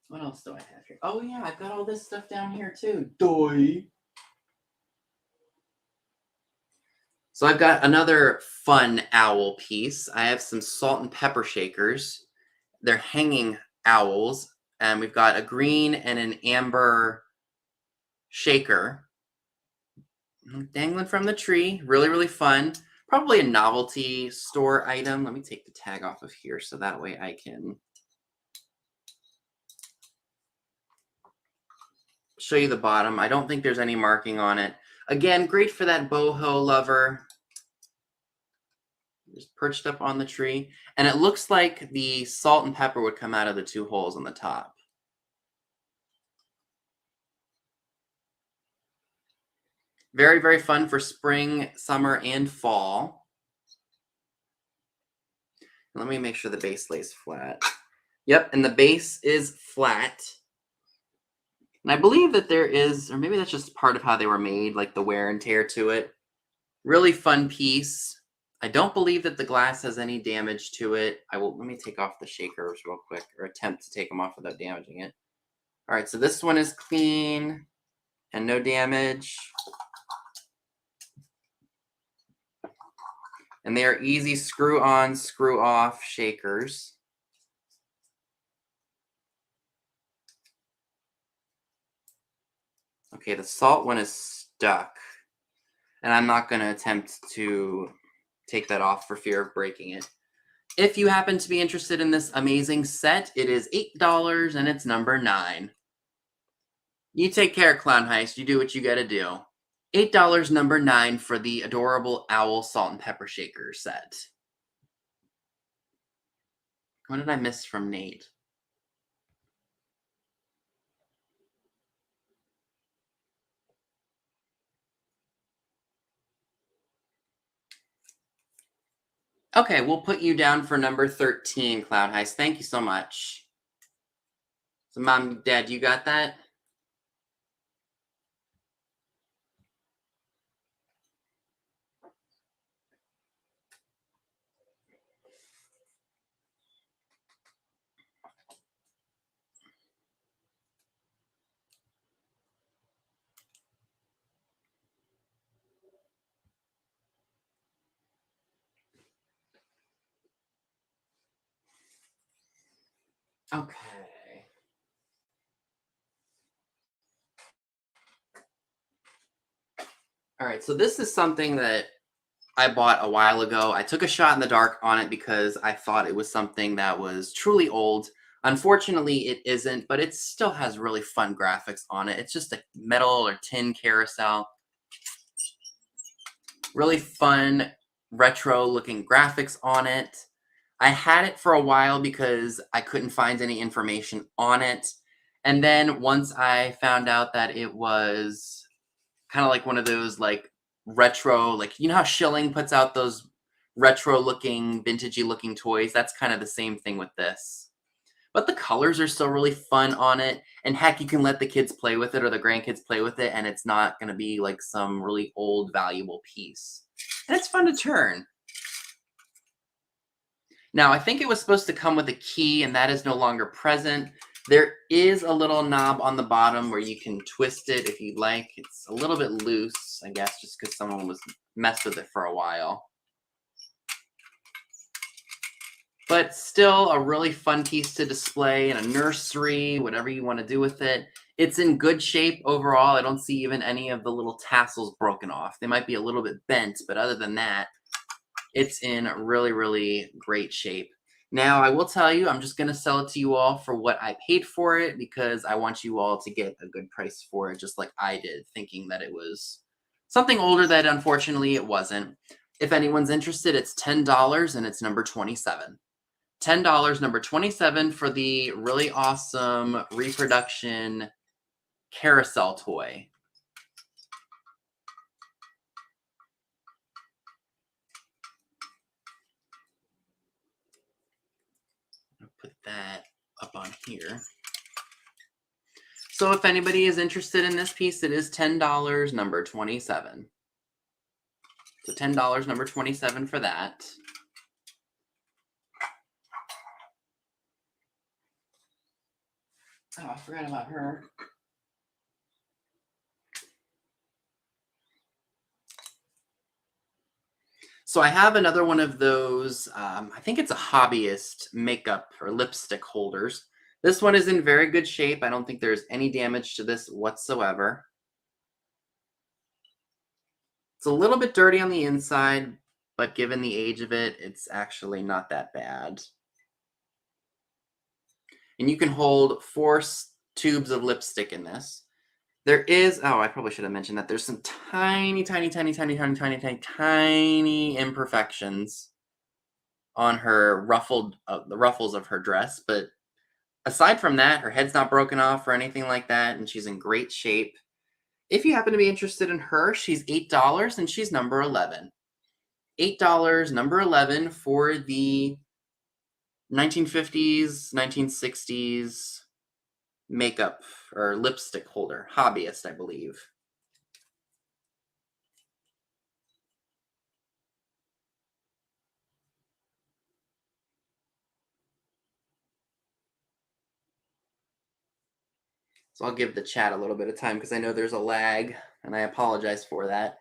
S1: What else do I have here? Oh, yeah, I've got all this stuff down here, too. Doy. So I've got another fun owl piece. I have some salt and pepper shakers. They're hanging owls, and we've got a green and an amber shaker dangling from the tree. Really, really fun. Probably a novelty store item. Let me take the tag off of here so that way I can show you the bottom. I don't think there's any marking on it. Again, great for that boho lover. Just perched up on the tree. And it looks like the salt and pepper would come out of the two holes on the top. Very, very fun for spring, summer, and fall. Let me make sure the base lays flat. Yep, and the base is flat. And I believe that there is, or maybe that's just part of how they were made, like the wear and tear to it. Really fun piece. I don't believe that the glass has any damage to it. Let me take off the shakers real quick, or attempt to take them off without damaging it. All right, so this one is clean and no damage. And they are easy screw on, screw off shakers. Okay, the salt one is stuck. And I'm not going to attempt to take that off for fear of breaking it. If you happen to be interested in this amazing set, it is $8 and it's number 9. You take care, Clown Heist. You do what you gotta do. $8, number 9 for the adorable owl salt and pepper shaker set. What did I miss from Nate? Okay, we'll put you down for number 13, Clown Heist. Thank you so much. So, Mom, Dad, you got that? Okay. All right, so this is something that I bought a while ago. I took a shot in the dark on it because I thought it was something that was truly old. Unfortunately, it isn't, but it still has really fun graphics on it. It's just a metal or tin carousel. Really fun, retro-looking graphics on it. I had it for a while because I couldn't find any information on it. And then once I found out that it was kind of like one of those like retro, like you know how Schilling puts out those retro looking, vintagey looking toys? That's kind of the same thing with this. But the colors are still really fun on it. And heck, you can let the kids play with it or the grandkids play with it, and it's not going to be like some really old, valuable piece. And it's fun to turn. Now, I think it was supposed to come with a key, and that is no longer present. There is a little knob on the bottom where you can twist it if you'd like. It's a little bit loose, I guess, just because someone was messed with it for a while. But still a really fun piece to display in a nursery, whatever you want to do with it. It's in good shape overall. I don't see even any of the little tassels broken off. They might be a little bit bent, but other than that, it's in really, really great shape. Now, I will tell you, I'm just going to sell it to you all for what I paid for it because I want you all to get a good price for it, just like I did, thinking that it was something older that unfortunately it wasn't. If anyone's interested, it's $10 and it's number 27. $10, number 27 for the really awesome Reproduction Carousel toy. I'll put that here. So if anybody is interested in this piece, it is $10, number 27. So $10, number 27 for that. Oh, I forgot about her. So I have another one of those, I think it's a hobbyist makeup or lipstick holders. This one is in very good shape. I don't think there's any damage to this whatsoever. It's a little bit dirty on the inside, but given the age of it, it's actually not that bad. And you can hold 4 tubes of lipstick in this. There is, oh, I probably should have mentioned that there's some tiny imperfections on her the ruffles of her dress, but aside from that, her head's not broken off or anything like that, and she's in great shape. If you happen to be interested in her, she's $8 and she's number 11. $8, number 11 for the 1950s, 1960s makeup or lipstick holder. Hobbyist, I believe. So I'll give the chat a little bit of time because I know there's a lag, and I apologize for that.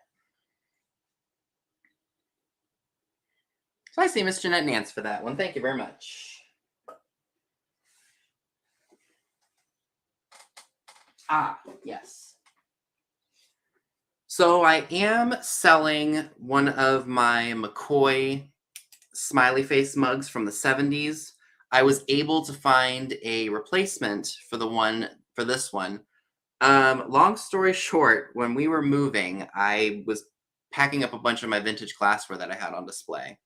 S1: So I see Miss Jeanette Nance for that one. Thank you very much. Ah, yes. So I am selling one of my McCoy smiley face mugs from the 70s. I was able to find a replacement for this one. Long story short, when we were moving, I was packing up a bunch of my vintage glassware that I had on display.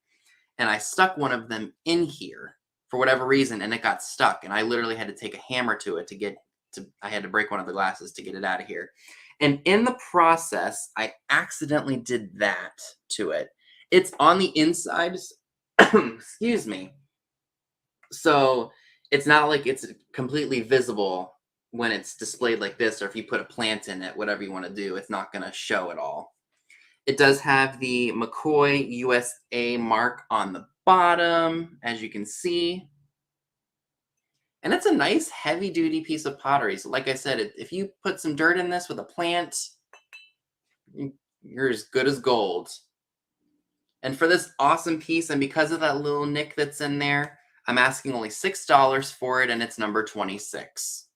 S1: And I stuck one of them in here for whatever reason, and it got stuck. And I literally had to take a hammer to it I had to break one of the glasses to get it out of here. And in the process, I accidentally did that to it. It's on the inside, excuse me. So it's not like it's completely visible when it's displayed like this, or if you put a plant in it, whatever you want to do, it's not going to show at all. It does have the McCoy USA mark on the bottom, as you can see. And it's a nice heavy-duty piece of pottery. So like I said, if you put some dirt in this with a plant, you're as good as gold. And for this awesome piece, and because of that little nick that's in there, I'm asking only $6 for it, and it's number 26.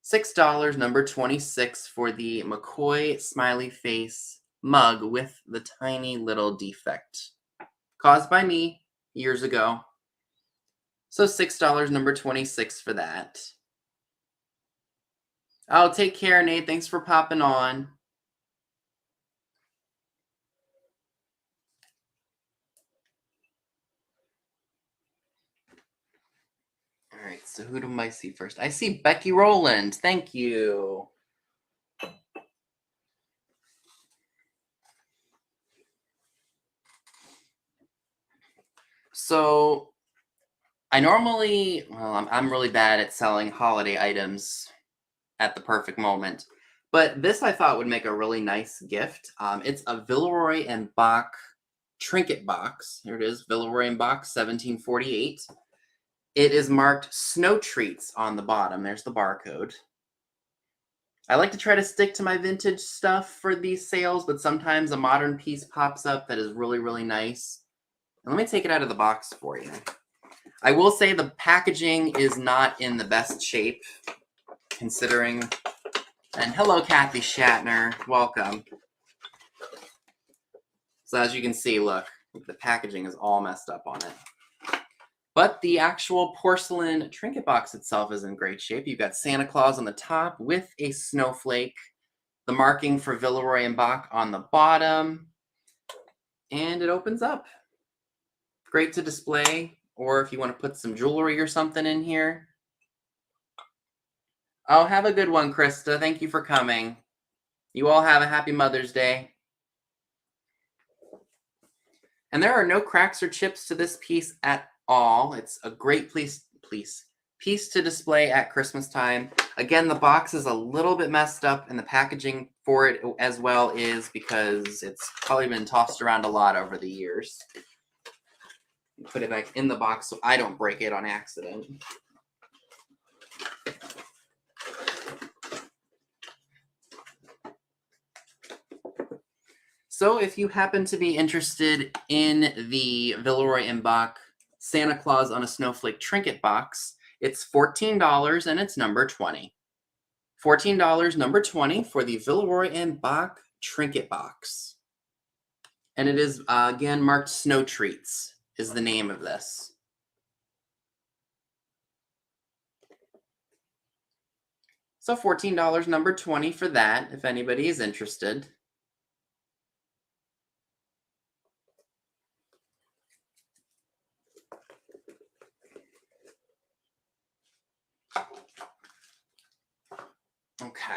S1: $6, number 26 for the McCoy smiley face mug with the tiny little defect caused by me years ago. So $6, number 26 for that. Oh, take care, Nate. Thanks for popping on. All right, so who do I see first? I see Becky Rowland. Thank you. So I'm really bad at selling holiday items at the perfect moment. But this I thought would make a really nice gift. It's a Villeroy and Boch trinket box. Here it is, Villeroy and Boch 1748. It is marked Snow Treats on the bottom. There's the barcode. I like to try to stick to my vintage stuff for these sales, but sometimes a modern piece pops up that is really, really nice. And let me take it out of the box for you. I will say the packaging is not in the best shape, considering. And hello, Kathy Shatner. Welcome. So as you can see, look, the packaging is all messed up on it. But the actual porcelain trinket box itself is in great shape. You've got Santa Claus on the top with a snowflake, the marking for Villeroy and Boch on the bottom, and it opens up. Great to display, or if you want to put some jewelry or something in here. Oh, have a good one, Krista. Thank you for coming. You all have a happy Mother's Day. And there are no cracks or chips to this piece at all. It's a great piece piece to display at Christmas time. Again, the box is a little bit messed up, and the packaging for it as well is, because it's probably been tossed around a lot over the years. Put it back in the box so I don't break it on accident. So if you happen to be interested in the Villeroy & Boch Santa Claus on a Snowflake trinket box, it's $14 and it's number 20. $14, number 20 for the Villeroy & Boch trinket box. And it is, again, marked Snow Treats is the name of this. So $14, number 20 for that, if anybody is interested. Okay.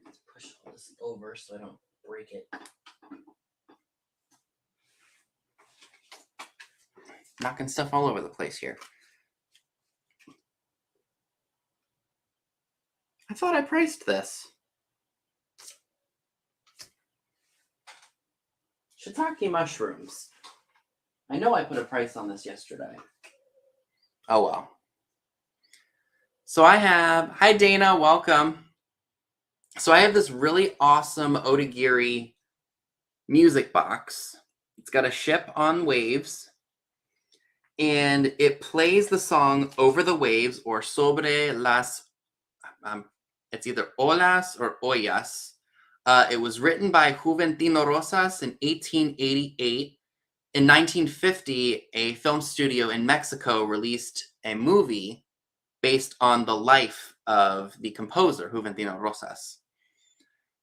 S1: Let's push all this over so I don't break it. Knocking stuff all over the place here. I thought I priced this. Shiitake mushrooms. I know I put a price on this yesterday. Oh well. So I have, hi Dana, welcome. So I have this really awesome Otigiri music box. It's got a ship on waves, and it plays the song Over the Waves, or Sobre las, it's either olas or ollas. It was written by Juventino Rosas in 1888. In 1950, a film studio in Mexico released a movie based on the life of the composer, Juventino Rosas.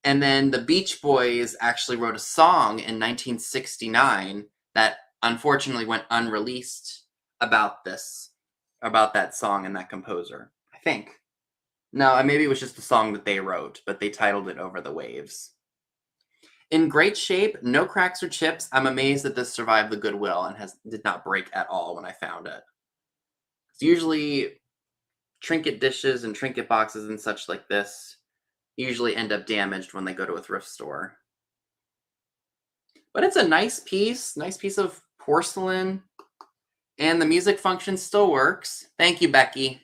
S1: And then the Beach Boys actually wrote a song in 1969 that unfortunately went unreleased about that song and that composer, I think. No, maybe it was just a song that they wrote, but they titled it Over the Waves. In great shape, no cracks or chips. I'm amazed that this survived the Goodwill and did not break at all when I found it. It's usually trinket dishes and trinket boxes and such like this usually end up damaged when they go to a thrift store. But it's a nice piece of porcelain, and the music function still works. Thank you, Becky.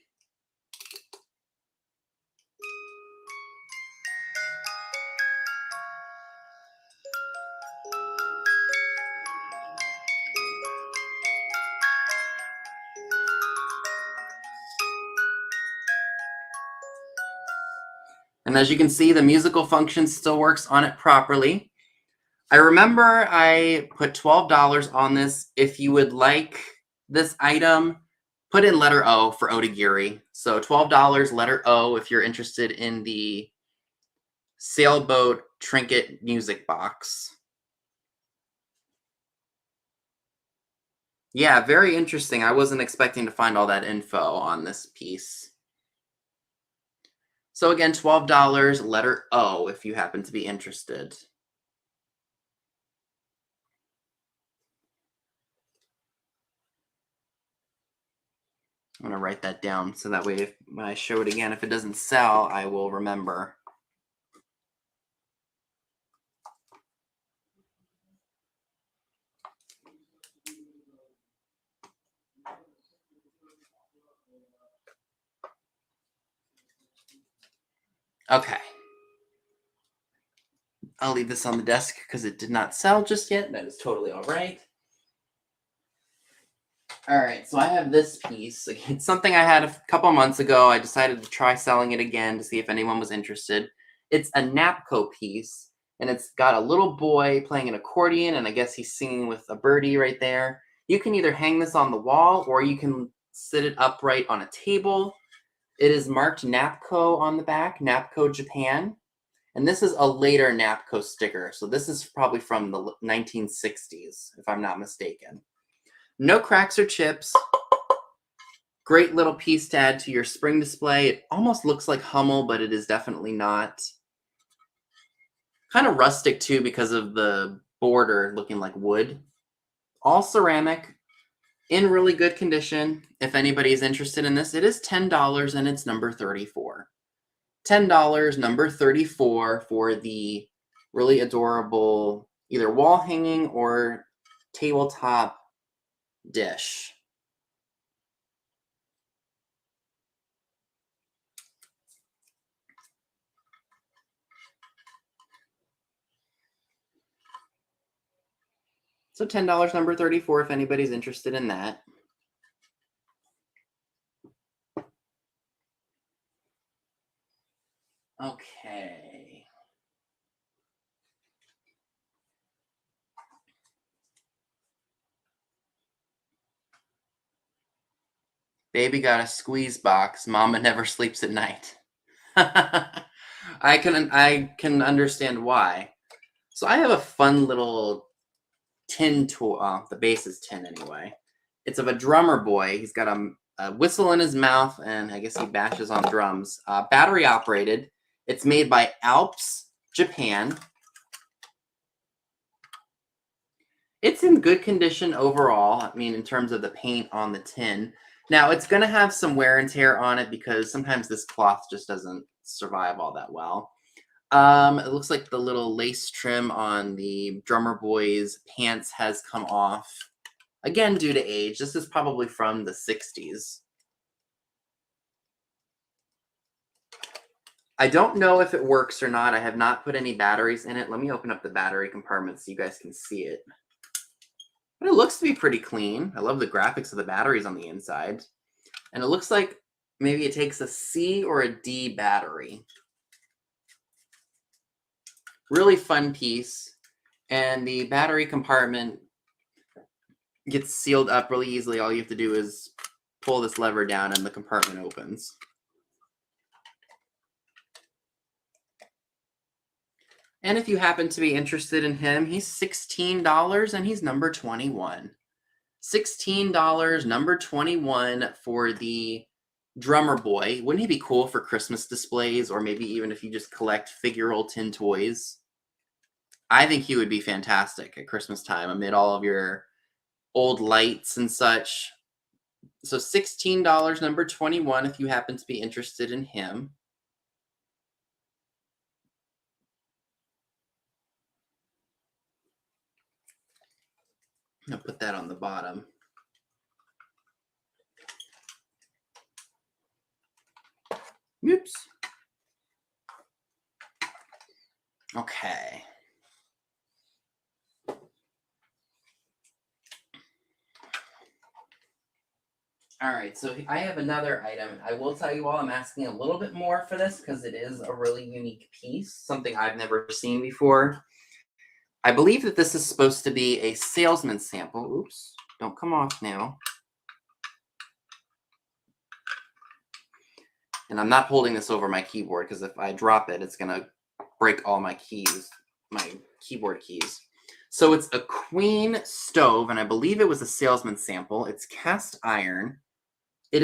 S1: And as you can see, the musical function still works on it properly. I remember I put $12 on this. If you would like this item, put in letter O for Otigiri. So $12, letter O, if you're interested in the Sailboat trinket music box. Yeah, very interesting. I wasn't expecting to find all that info on this piece. So again, $12, letter O, if you happen to be interested. I'm going to write that down so that way when I show it again, if it doesn't sell, I will remember. Okay. I'll leave this on the desk because it did not sell just yet. That is totally all right. All right, so I have this piece. It's something I had a couple months ago. I decided to try selling it again to see if anyone was interested. It's a Napco piece, and it's got a little boy playing an accordion, and I guess he's singing with a birdie right there. You can either hang this on the wall, or you can sit it upright on a table. It is marked Napco on the back, Napco Japan. And this is a later Napco sticker, so this is probably from the 1960s, if I'm not mistaken. No cracks or chips. Great little piece to add to your spring display. It almost looks like Hummel, but it is definitely not. Kind of rustic, too, because of the border looking like wood All ceramic, in really good condition. If anybody's interested in this, it is $10 and it's number 34. $10, number 34 for the really adorable either wall hanging or tabletop dish. So $10, number 34, if anybody's interested in that. Okay. Baby got a squeeze box. Mama never sleeps at night. I can understand why. So I have a fun little tin tool. The base is tin anyway. It's of a drummer boy. He's got a whistle in his mouth, and I guess he bashes on drums. Battery operated. It's made by Alps, Japan. It's in good condition overall. I mean, in terms of the paint on the tin. Now, it's going to have some wear and tear on it because sometimes this cloth just doesn't survive all that well. It looks like the little lace trim on the drummer boy's pants has come off. Again, due to age. This is probably from the 60s. I don't know if it works or not. I have not put any batteries in it. Let me open up the battery compartment so you guys can see it. But it looks to be pretty clean. I love the graphics of the batteries on the inside. And it looks like maybe it takes a C or a D battery. Really fun piece. And the battery compartment gets sealed up really easily. All you have to do is pull this lever down and the compartment opens. And if you happen to be interested in him, he's $16 and he's number 21. $16, number 21 for the drummer boy. Wouldn't he be cool for Christmas displays, or maybe even if you just collect figural tin toys? I think he would be fantastic at Christmas time amid all of your old lights and such. So $16, number 21, if you happen to be interested in him. I'm going to put that on the bottom. Oops. Okay. All right, so I have another item. I will tell you all I'm asking a little bit more for this because it is a really unique piece, something I've never seen before. I believe that this is supposed to be a salesman sample. Oops, don't come off now. And I'm not holding this over my keyboard because if I drop it, it's going to break all my keys, my keyboard keys. So it's a queen stove, and I believe it was a salesman sample. It's cast iron. It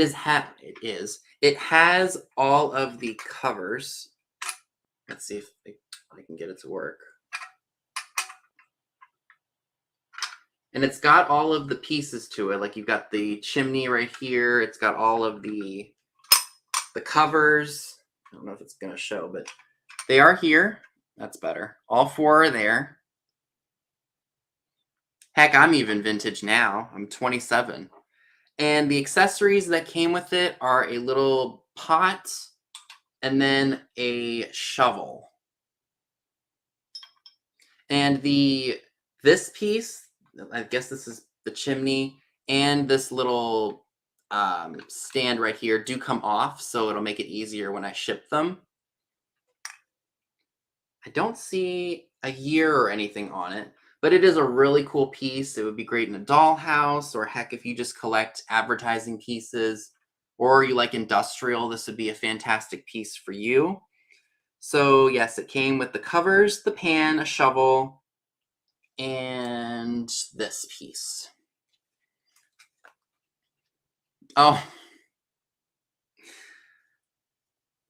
S1: has all of the covers. Let's see if I can get it to work. And it's got all of the pieces to it. Like you've got the chimney right here. It's got all of the covers. I don't know if it's going to show, but they are here. That's better. All four are there. Heck, I'm even vintage now. I'm 27. And the accessories that came with it are a little pot and then a shovel. And this piece, I guess this is the chimney, and this little stand right here do come off, so it'll make it easier when I ship them. I don't see a year or anything on it, but it is a really cool piece. It would be great in a dollhouse, or heck, if you just collect advertising pieces, or you like industrial, this would be a fantastic piece for you. So yes, it came with the covers, the pan, a shovel, and this piece. Oh.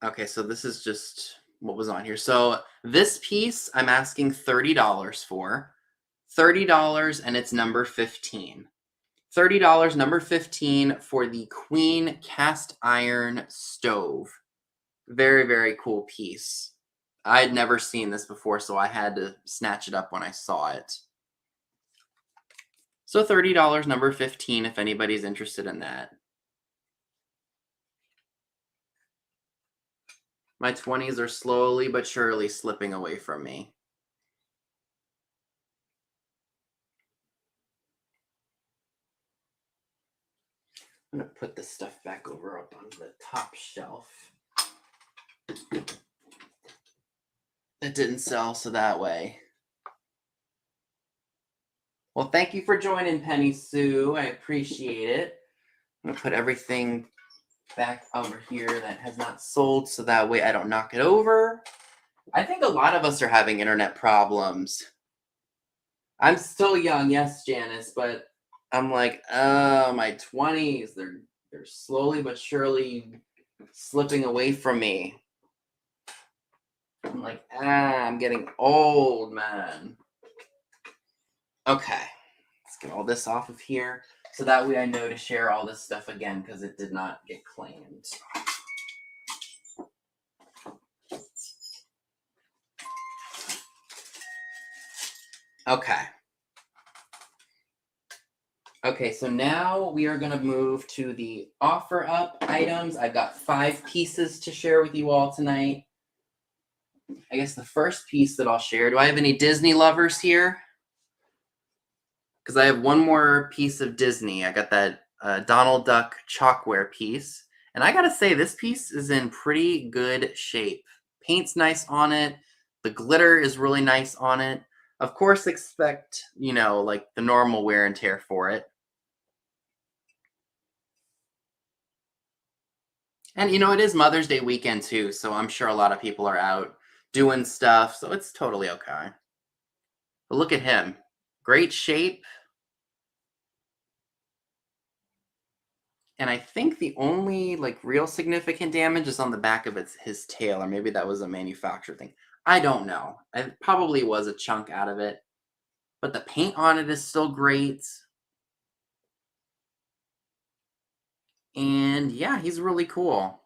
S1: Okay, so this is just what was on here. So this piece I'm asking $30 for. $30, and it's number 15. $30, number 15 for the Queen cast iron stove. Very, very cool piece. I had never seen this before, so I had to snatch it up when I saw it. So $30, number 15, if anybody's interested in that. My 20s are slowly but surely slipping away from me. I'm going to put this stuff back over up on the top shelf. It didn't sell, so that way. Well, thank you for joining, Penny Sue. I appreciate it. I'm going to put everything back over here that has not sold, so that way I don't knock it over. I think a lot of us are having internet problems. I'm still young, yes, Janice, but I'm like, my 20s, they're slowly but surely slipping away from me. I'm like, I'm getting old, man. Okay, let's get all this off of here, so that way I know to share all this stuff again, because it did not get claimed. Okay, so now we are going to move to the offer up items. I've got 5 pieces to share with you all tonight. I guess the first piece that I'll share, do I have any Disney lovers here? Because I have one more piece of Disney. I got that Donald Duck chalkware piece. And I got to say, this piece is in pretty good shape. Paint's nice on it. The glitter is really nice on it. Of course, expect, like the normal wear and tear for it. And, it is Mother's Day weekend, too, so I'm sure a lot of people are out doing stuff, so it's totally okay. But look at him. Great shape. And I think the only, real significant damage is on the back of his tail, or maybe that was a manufacturer thing. I don't know. It probably was a chunk out of it. But the paint on it is still great. And, yeah, he's really cool.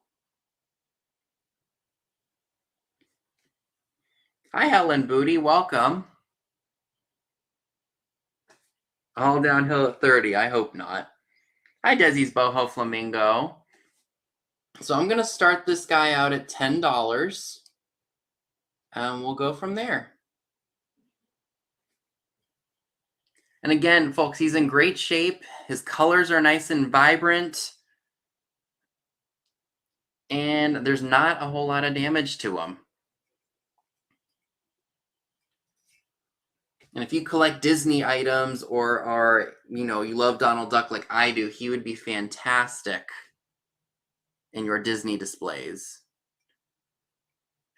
S1: Hi, Helen Booty. Welcome. All downhill at 30. I hope not. Hi, Desi's Boho Flamingo. So I'm going to start this guy out at $10. And we'll go from there. And again, folks, he's in great shape. His colors are nice and vibrant. And there's not a whole lot of damage to him. And if you collect Disney items or are, you love Donald Duck like I do, he would be fantastic in your Disney displays.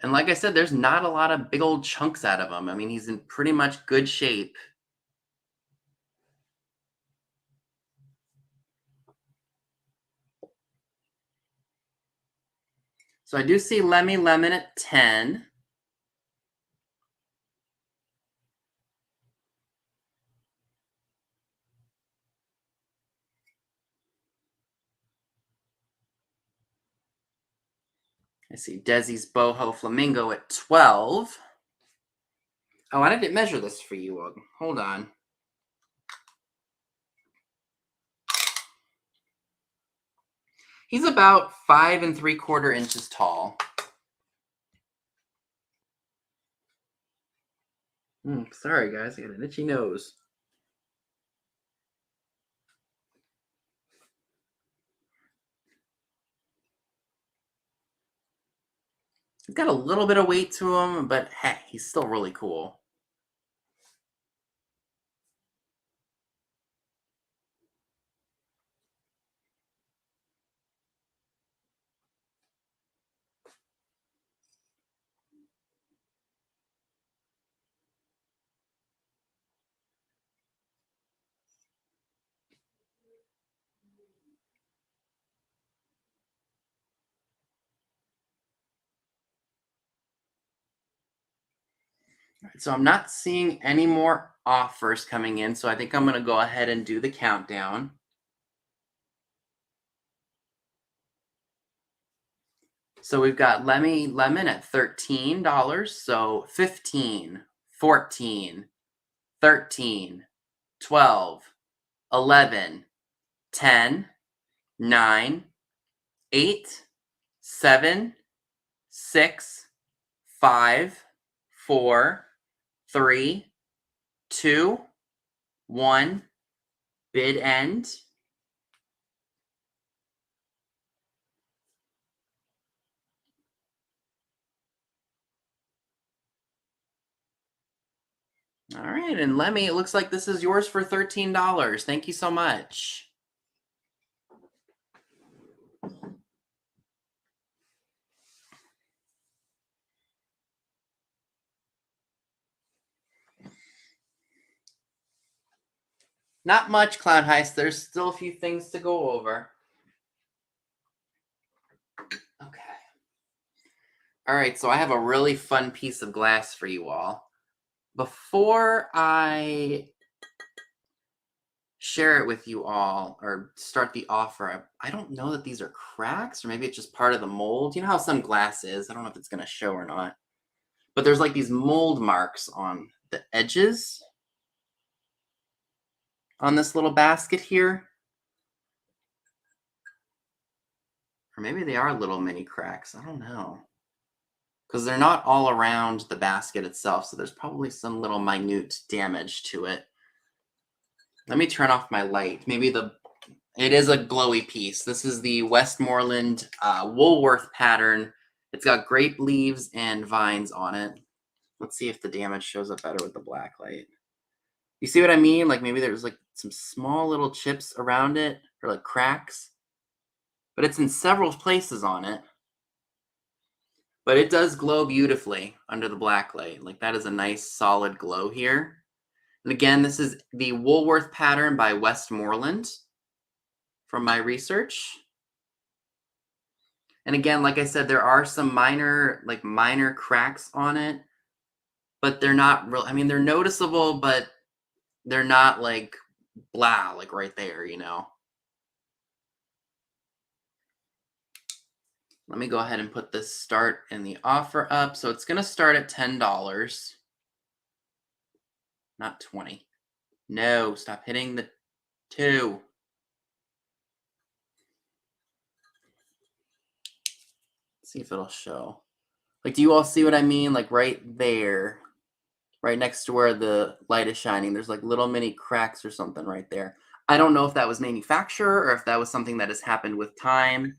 S1: And like I said, there's not a lot of big old chunks out of him. I mean, he's in pretty much good shape. So I do see Lemmy Lemon at 10. I see Desi's Boho Flamingo at 12. Oh, I didn't measure this for you. Hold on. He's about 5 3/4 inches tall. Sorry, guys. I got an itchy nose. He's got a little bit of weight to him, but hey, he's still really cool. So I'm not seeing any more offers coming in, so I think I'm going to go ahead and do the countdown. So we've got Lemon at $13, so 15, 14, 13, 12, 11, 10, 9, 8, 7, 6, 5, 4, 3, 2, 1, bid end. All right, and Lemmy, it looks like this is yours for $13. Thank you so much. Not much, Clown Heist. There's still a few things to go over. Okay. All right, so I have a really fun piece of glass for you all. Before I share it with you all or start the offer, I don't know that these are cracks or maybe it's just part of the mold. You know how some glass is? I don't know if it's going to show or not. But there's like these mold marks on the edges on this little basket here. Or maybe they are little mini cracks. I don't know. Because they're not all around the basket itself, so there's probably some little minute damage to it. Let me turn off my light. Maybe it is a glowy piece. This is the Westmoreland Woolworth pattern. It's got grape leaves and vines on it. Let's see if the damage shows up better with the black light. You see what I mean? Like maybe there's like some small little chips around it or like cracks. But it's in several places on it. But it does glow beautifully under the black light. Like that is a nice solid glow here. And again, this is the Woolworth pattern by Westmoreland from my research. And again, like I said, there are some minor cracks on it, but they're not real. I mean, they're noticeable, but they're not like blah, like right there, you know. Let me go ahead and put this start and the offer up. So it's going to start at $10, not 20. No, stop hitting the 2. See if it'll show. Like, do you all see what I mean? Like right there, right next to where the light is shining, there's like little mini cracks or something right there. I don't know if that was manufacturer or if that was something that has happened with time.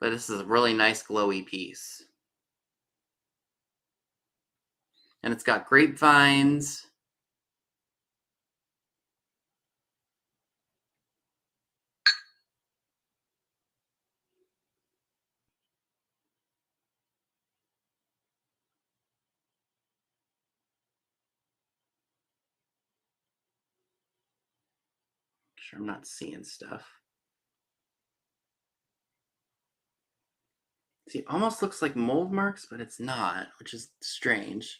S1: But this is a really nice glowy piece. And it's got grapevines. Sure, I'm not seeing stuff. See, it almost looks like mold marks, but it's not, which is strange.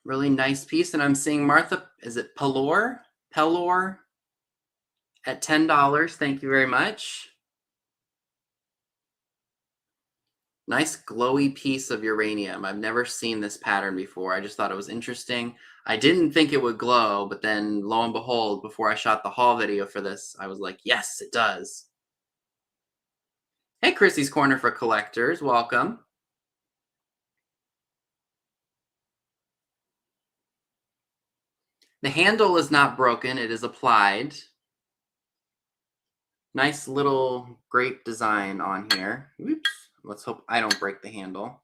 S1: Really nice piece. And I'm seeing Martha, is it Pelor? At $10. Thank you very much. Nice glowy piece of uranium. I've never seen this pattern before. I just thought it was interesting. I didn't think it would glow, but then lo and behold, before I shot the haul video for this, I was like, yes, it does. Hey, Chrissy's Corner for Collectors. Welcome. The handle is not broken. It is applied. Nice little grape design on here. Oops. Let's hope I don't break the handle.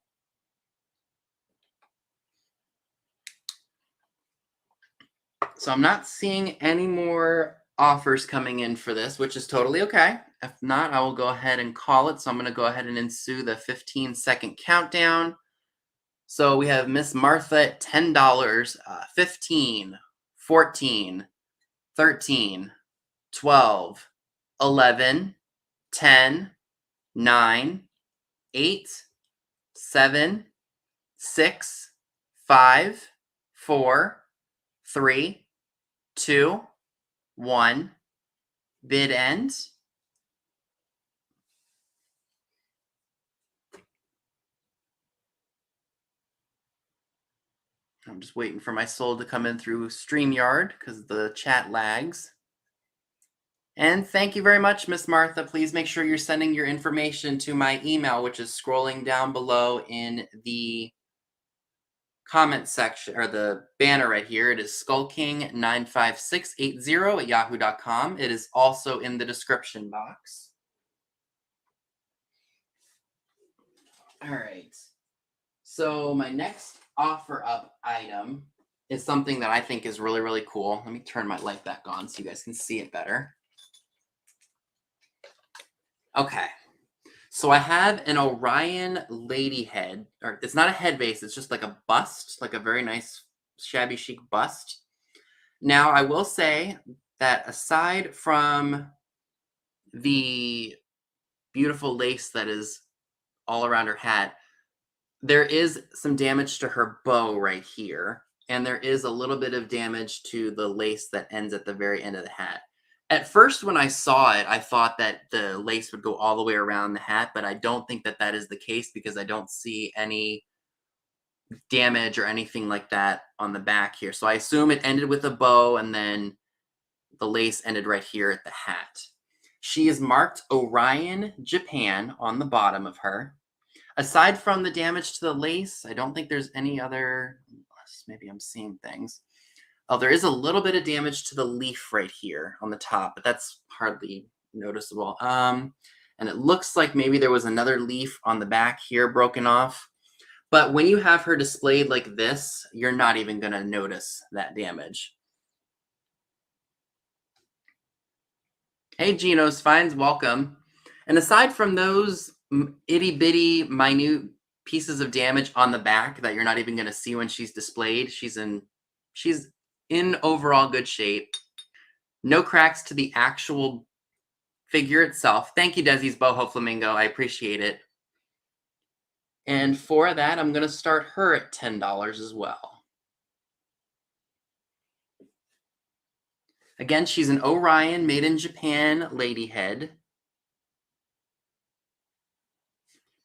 S1: So I'm not seeing any more offers coming in for this, which is totally okay. If not, I will go ahead and call it. So I'm going to go ahead and ensue the 15-second countdown. So we have Miss Martha at $10, 15, 14, 13, 12, 11, 10, 9, 8, 7, 6, 5, 4, 3, 2, 1. Bid end. I'm just waiting for my soul to come in through StreamYard because the chat lags. And thank you very much, Miss Martha. Please make sure you're sending your information to my email, which is scrolling down below in the comment section, or the banner right here. It is skullking95680 at yahoo.com. It is also in the description box. All right. So my next offer up item is something that I think is really, really cool. Let me turn my light back on so you guys can see it better. Okay. So I have an Orion lady head, or it's not a head base, it's just like a bust, like a very nice shabby chic bust. Now I will say that aside from the beautiful lace that is all around her hat, there is some damage to her bow right here, and there is a little bit of damage to the lace that ends at the very end of the hat. At first, when I saw it, I thought that the lace would go all the way around the hat, but I don't think that that is the case because I don't see any damage or anything like that on the back here. So I assume it ended with a bow and then the lace ended right here at the hat. She is marked Orion, Japan on the bottom of her. Aside from the damage to the lace, I don't think there's any other, maybe I'm seeing things. Oh, there is a little bit of damage to the leaf right here on the top, but that's hardly noticeable. And it looks like maybe there was another leaf on the back here broken off. But when you have her displayed like this, you're not even going to notice that damage. Hey, Geno's Finds, welcome. And aside from those itty bitty minute pieces of damage on the back that you're not even going to see when she's displayed, she's in overall good shape. No cracks to the actual figure itself. Thank you, Desi's Boho Flamingo. I appreciate it. And for that, I'm going to start her at $10 as well. Again, she's an Orion made in Japan lady head.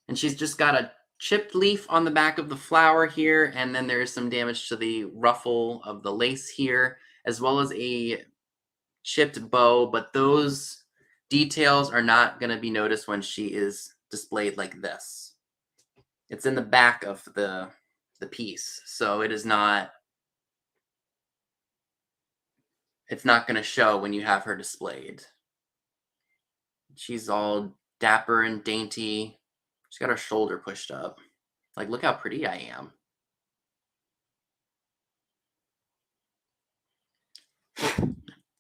S1: And she's just got a chipped leaf on the back of the flower here, and then there is some damage to the ruffle of the lace here, as well as a chipped bow, but those details are not going to be noticed when she is displayed like this. It's in the back of the piece, so it is not, it's not going to show when you have her displayed. She's all dapper and dainty. She's got her shoulder pushed up. Like, look how pretty I am.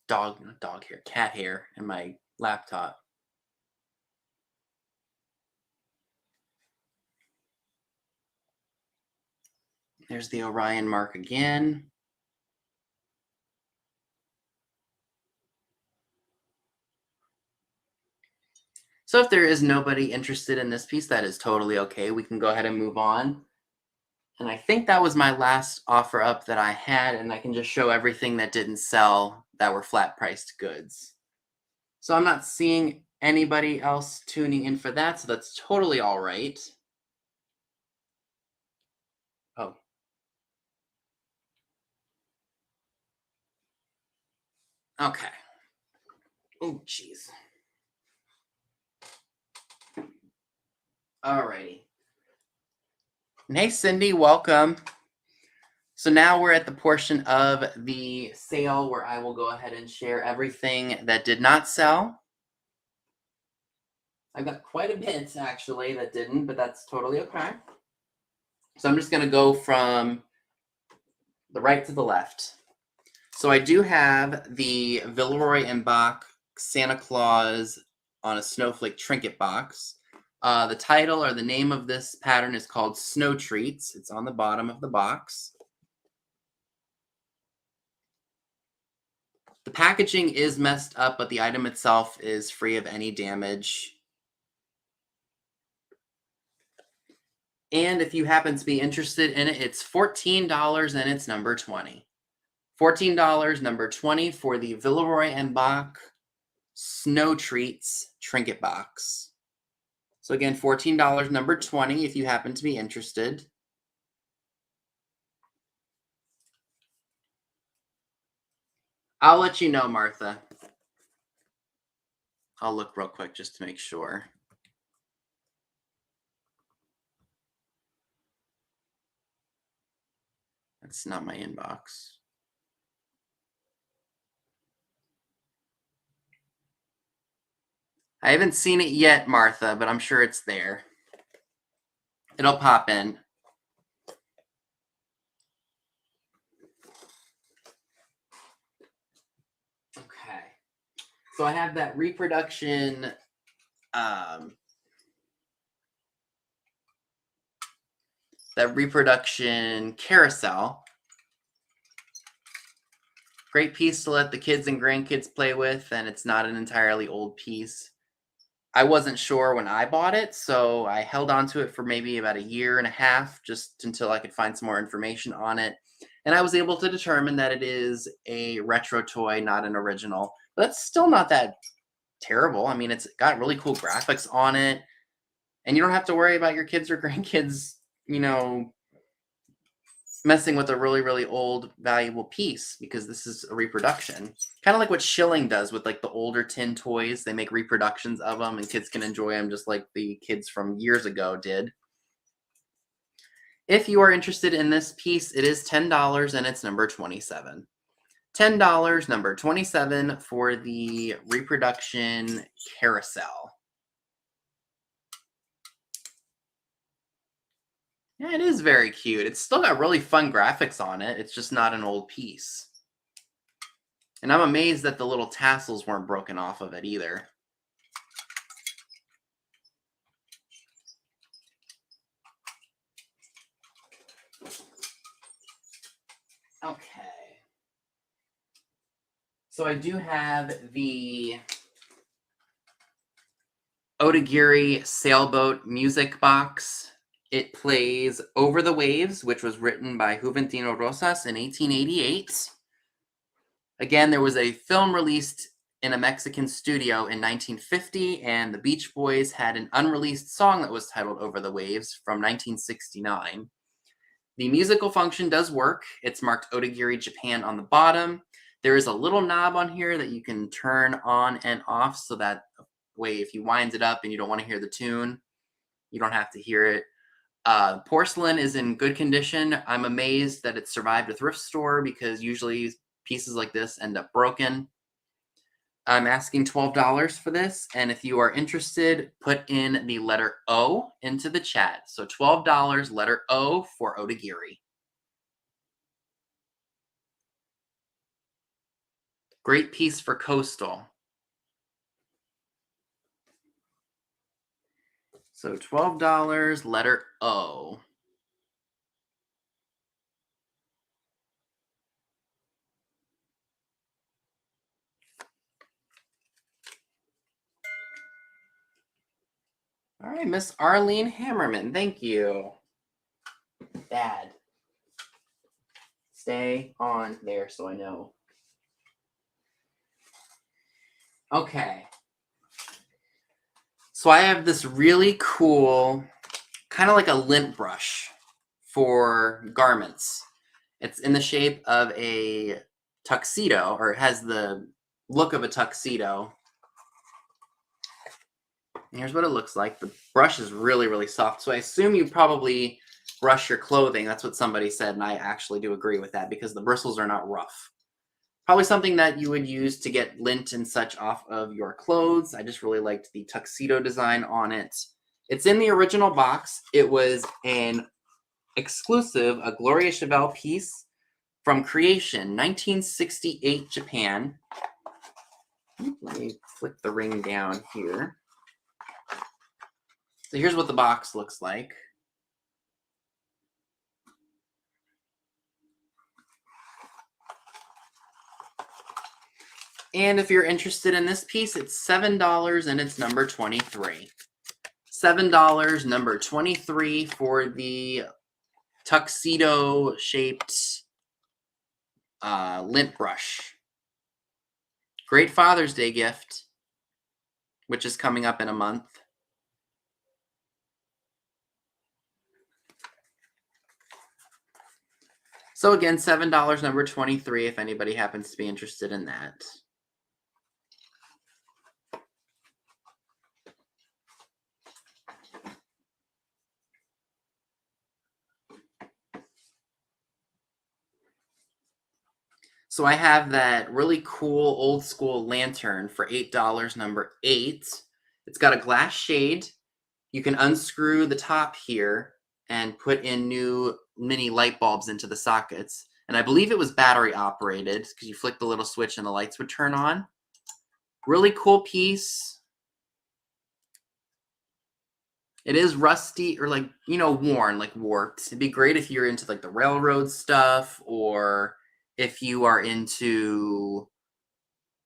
S1: Dog hair, cat hair in my laptop. There's the Orion mark again. So if there is nobody interested in this piece, that is totally okay. We can go ahead and move on. And I think that was my last offer up that I had, and I can just show everything that didn't sell that were flat priced goods. So I'm not seeing anybody else tuning in for that, so that's totally all right. Oh. Okay. Oh, jeez. Alrighty. And hey, Cindy, welcome. So now we're at the portion of the sale where I will go ahead and share everything that did not sell. I've got quite a bit, actually, that didn't, but that's totally okay. So I'm just going to go from the right to the left. So I do have the Villeroy and Bach Santa Claus on a snowflake trinket box. The title or the name of this pattern is called Snow Treats. It's on the bottom of the box. The packaging is messed up, but the item itself is free of any damage. And if you happen to be interested in it, it's $14 and it's number 20. $14, number 20 for the Villeroy and Bach Snow Treats Trinket Box. So again, $14, number 20 if you happen to be interested. I'll let you know, Martha. I'll look real quick just to make sure. That's not my inbox. I haven't seen it yet, Martha, but I'm sure it's there. It'll pop in. Okay. So I have that reproduction carousel. Great piece to let the kids and grandkids play with, and it's not an entirely old piece. I wasn't sure when I bought it, so I held on to it for maybe about a year and a half, just until I could find some more information on it. And I was able to determine that it is a retro toy, not an original. But that's still not that terrible. I mean, it's got really cool graphics on it, and you don't have to worry about your kids or grandkids, messing with a really, really old, valuable piece, because this is a reproduction. Kind of like what Schilling does with like the older tin toys. They make reproductions of them and kids can enjoy them just like the kids from years ago did. If you are interested in this piece, it is $10 and it's number 27. $10, number 27 for the Reproduction Carousel. Yeah, it is very cute. It's still got really fun graphics on it. It's just not an old piece. And I'm amazed that the little tassels weren't broken off of it either. Okay. So I do have the Otigiri Sailboat music box. It plays Over the Waves, which was written by Juventino Rosas in 1888. Again, there was a film released in a Mexican studio in 1950, and the Beach Boys had an unreleased song that was titled Over the Waves from 1969. The musical function does work. It's marked Otigiri, Japan on the bottom. There is a little knob on here that you can turn on and off, so that way if you wind it up and you don't want to hear the tune, you don't have to hear it. Porcelain is in good condition. I'm amazed that it survived a thrift store, because usually pieces like this end up broken. I'm asking $12 for this, and if you are interested, put in the letter O into the chat. So $12, letter O for Otigiri. Great piece for coastal. So $12, letter O. All right, Miss Arlene Hammerman, thank you. Dad, stay on there so I know. Okay. So I have this really cool, kind of like a lint brush for garments. It's in the shape of a tuxedo, or it has the look of a tuxedo. And here's what it looks like. The brush is really, really soft. So I assume you probably brush your clothing. That's what somebody said, and I actually do agree with that, because the bristles are not rough. Probably something that you would use to get lint and such off of your clothes. I just really liked the tuxedo design on it. It's in the original box. It was an exclusive, a Gloria Chevelle piece from Creation, 1968 Japan. Let me flick the ring down here. So here's what the box looks like. And if you're interested in this piece, it's $7 and it's number 23. $7, number 23 for the Tuxedo shaped lint brush. Great Father's Day gift, which is coming up in a month. So again, $7, number 23, if anybody happens to be interested in that. So I have that really cool old school lantern for $8, number 8. It's got a glass shade. You can unscrew the top here and put in new mini light bulbs into the sockets. And I believe it was battery operated because you flick the little switch and the lights would turn on. Really cool piece. It is rusty or like, you know, worn, like warped. It'd be great if you're into like the railroad stuff, or if you are into,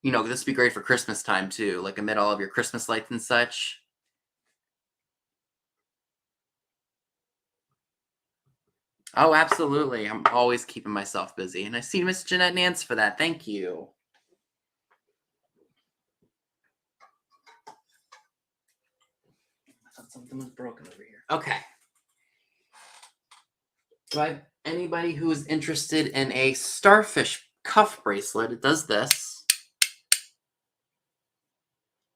S1: you know, this would be great for Christmas time too, like amid all of your Christmas lights and such. Oh, absolutely. I'm always keeping myself busy. And I see Miss Jeanette Nance for that. Thank you. I thought something was broken over here. Okay. Do I have anybody who is interested in a Starfish cuff bracelet? It does this.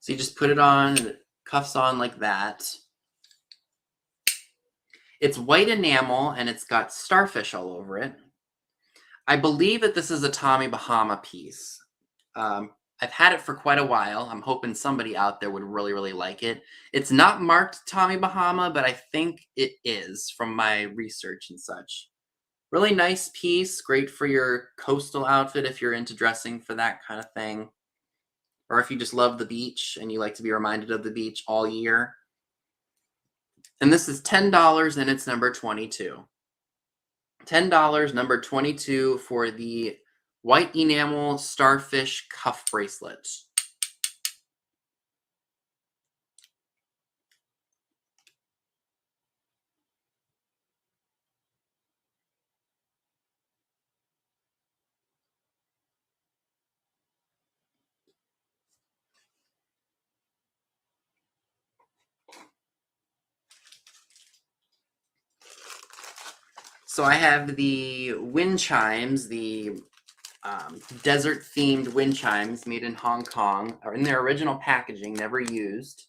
S1: So you just put it on and it cuffs on like that. It's white enamel and it's got starfish all over it. I believe that this is a Tommy Bahama piece. I've had it for quite a while. I'm hoping somebody out there would really, really like it. It's not marked Tommy Bahama, but I think it is from my research and such. Really nice piece. Great for your coastal outfit if you're into dressing for that kind of thing. Or if you just love the beach and you like to be reminded of the beach all year. And this is $10 and it's number 22. $10, number 22 for the white enamel starfish cuff bracelet. So I have the wind chimes, the desert-themed wind chimes made in Hong Kong, or in their original packaging, never used.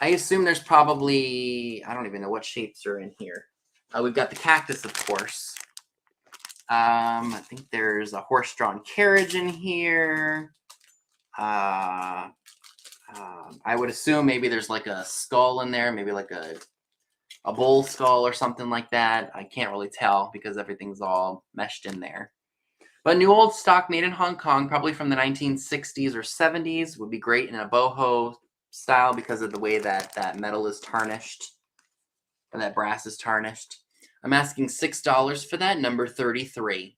S1: I assume there's probably, I don't even know what shapes are in here. We've got the cactus, of course. I think there's a horse-drawn carriage in here. I would assume maybe there's like a skull in there, maybe like a bull skull or something like that. I can't really tell because everything's all meshed in there. But new old stock made in Hong Kong, probably from the 1960s or 70s, would be great in a boho style because of the way that that metal is tarnished, or that brass is tarnished. I'm asking $6 for that, number 33.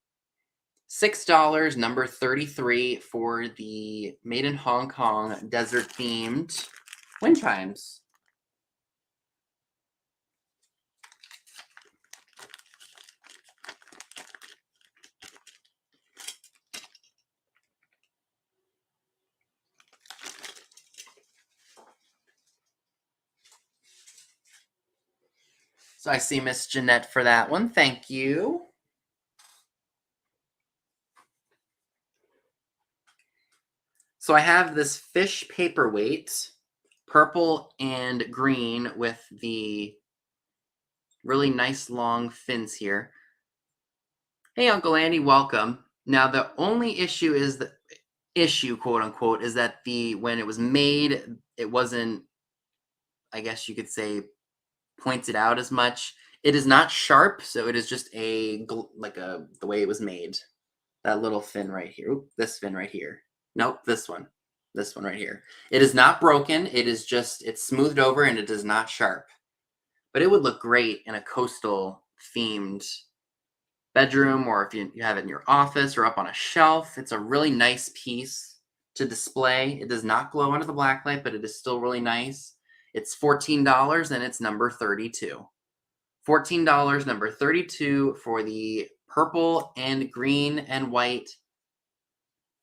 S1: $6, number 33 for the made in Hong Kong desert-themed wind chimes. So I see Miss Jeanette for that one. Thank you. So I have this fish paperweight, purple and green with the really nice long fins here. Hey, Uncle Andy, welcome. Now, the only issue is the issue, quote unquote, is that when it was made, it wasn't, I guess you could say, pointed out as much. It is not sharp, so it is just the way it was made. That little fin right here. Oop, this fin right here. Nope, this one. This one right here. It is not broken. It is just, it's smoothed over and it is not sharp. But it would look great in a coastal themed bedroom, or if you have it in your office or up on a shelf. It's a really nice piece. to display. It does not glow under the black light, but it is still really nice. It's $14 and it's number 32. $14, number 32 for the purple and green and white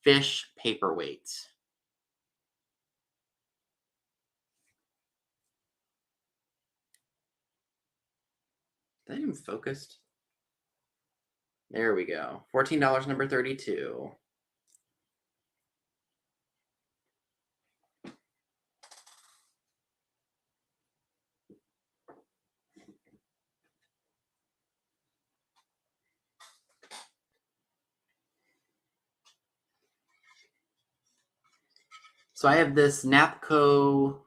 S1: fish paperweight. Is that even focused? There we go. $14, number 32. So I have this Napco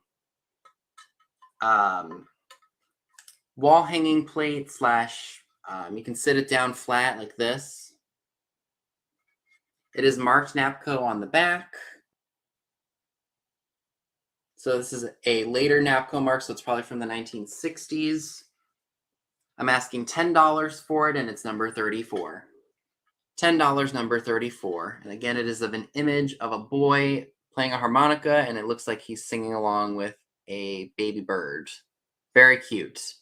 S1: wall hanging plate slash, you can sit it down flat like this. It is marked Napco on the back. So this is a later Napco mark, so it's probably from the 1960s. I'm asking $10 for it, and it's number 34. $10, number 34. And again, it is of an image of a boy playing a harmonica, and it looks like he's singing along with a baby bird. Very cute.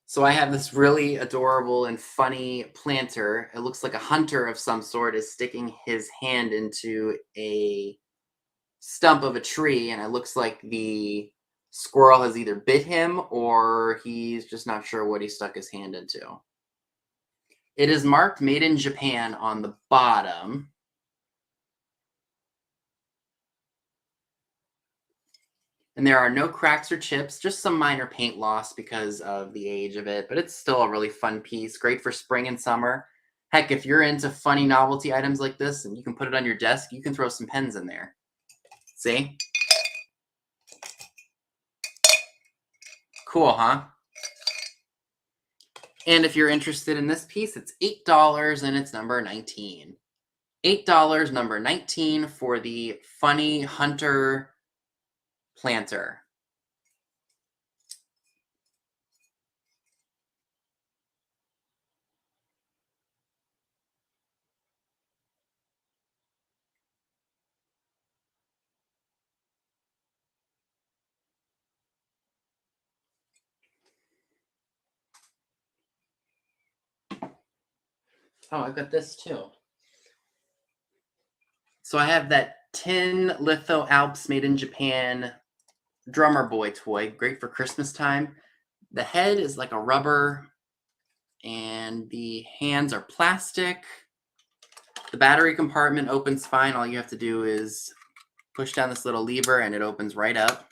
S1: So I have this really adorable and funny planter. It looks like a hunter of some sort is sticking his hand into a stump of a tree, and it looks like the squirrel has either bit him or he's just not sure what he stuck his hand into. It is marked Made in Japan on the bottom. And there are no cracks or chips, just some minor paint loss because of the age of it, but it's still a really fun piece, great for spring and summer. Heck, if you're into funny novelty items like this and you can put it on your desk, you can throw some pens in there. See? Cool, huh? And if you're interested in this piece, it's $8 and it's number 19. $8, number 19 for the funny hunter planter. Oh, I've got this too. So I have that tin litho Alps Made in Japan drummer boy toy, great for Christmas time. The head is like a rubber and the hands are plastic. The battery compartment opens fine. All you have to do is push down this little lever and it opens right up.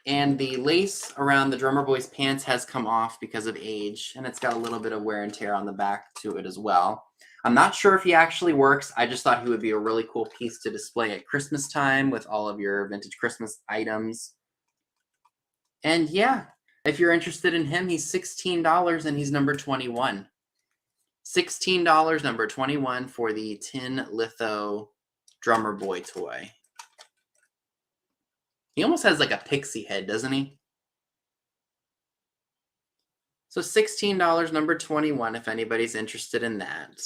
S1: And the lace around the drummer boy's pants has come off because of age, and it's got a little bit of wear and tear on the back to it as well. I'm not sure if he actually works. I just thought he would be a really cool piece to display at Christmas time with all of your vintage Christmas items. And yeah, if you're interested in him, he's $16 and he's number 21. $16, number 21 for the tin litho drummer boy toy. He almost has like a pixie head, doesn't he? So $16, number 21, if anybody's interested in that.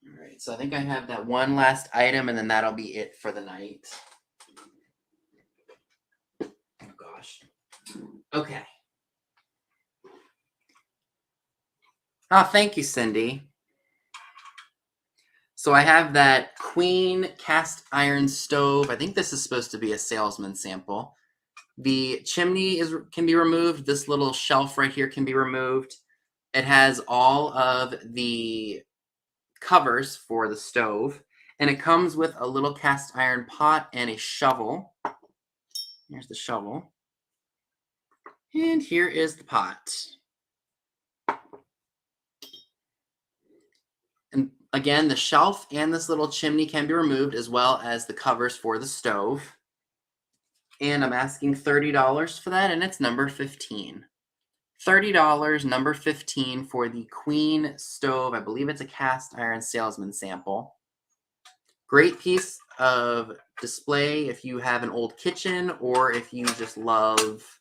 S1: All right, so I think I have that one last item, and then that'll be it for the night. Oh, gosh. Okay. Oh, thank you, Cindy. So I have that Queen cast iron stove. I think this is supposed to be a salesman sample. The chimney can be removed. This little shelf right here can be removed. It has all of the covers for the stove, and it comes with a little cast iron pot and a shovel. Here's the shovel. And here is the pot. And again, the shelf and this little chimney can be removed, as well as the covers for the stove. And I'm asking $30 for that, and it's number 15. $30, number 15 for the Queen stove. I believe it's a cast iron salesman sample. Great piece of display if you have an old kitchen or if you just love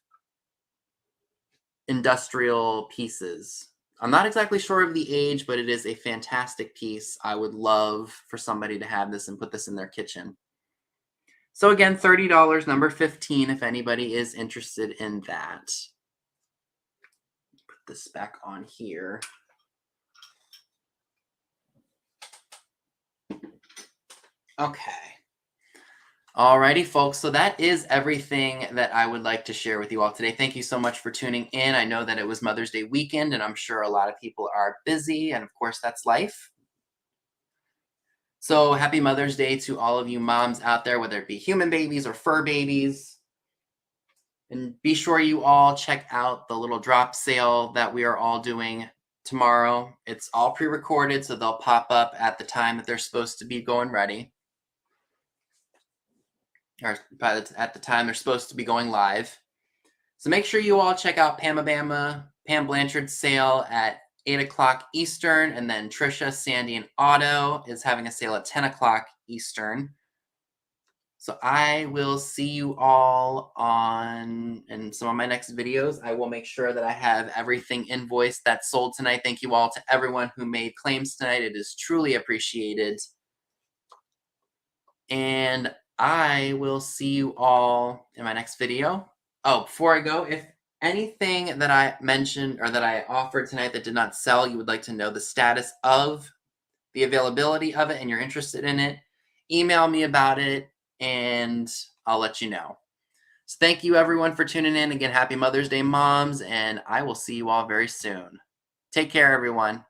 S1: industrial pieces. I'm not exactly sure of the age, but it is a fantastic piece. I would love for somebody to have this and put this in their kitchen. So again, $30, number 15, if anybody is interested in that. Put this back on here. Okay. Alrighty, folks. So that is everything that I would like to share with you all today. Thank you so much for tuning in. I know that it was Mother's Day weekend, and I'm sure a lot of people are busy, and of course, that's life. So happy Mother's Day to all of you moms out there, whether it be human babies or fur babies. And be sure you all check out the little drop sale that we are all doing tomorrow. It's all pre-recorded, so they'll pop up at the time that they're supposed to be going ready. Or at the time they're supposed to be going live. So make sure you all check out Pam Blanchard's sale at 8 o'clock Eastern, and then Trisha, Sandy, and Otto is having a sale at 10 o'clock Eastern. So I will see you all in some of my next videos. I will make sure that I have everything invoiced that's sold tonight. Thank you all to everyone who made claims tonight. It is truly appreciated. And I will see you all in my next video. Oh, before I go, if anything that I mentioned or that I offered tonight that did not sell, you would like to know the status of the availability of it and you're interested in it, email me about it and I'll let you know. So thank you everyone for tuning in. Again, happy Mother's Day, moms, and I will see you all very soon. Take care, everyone.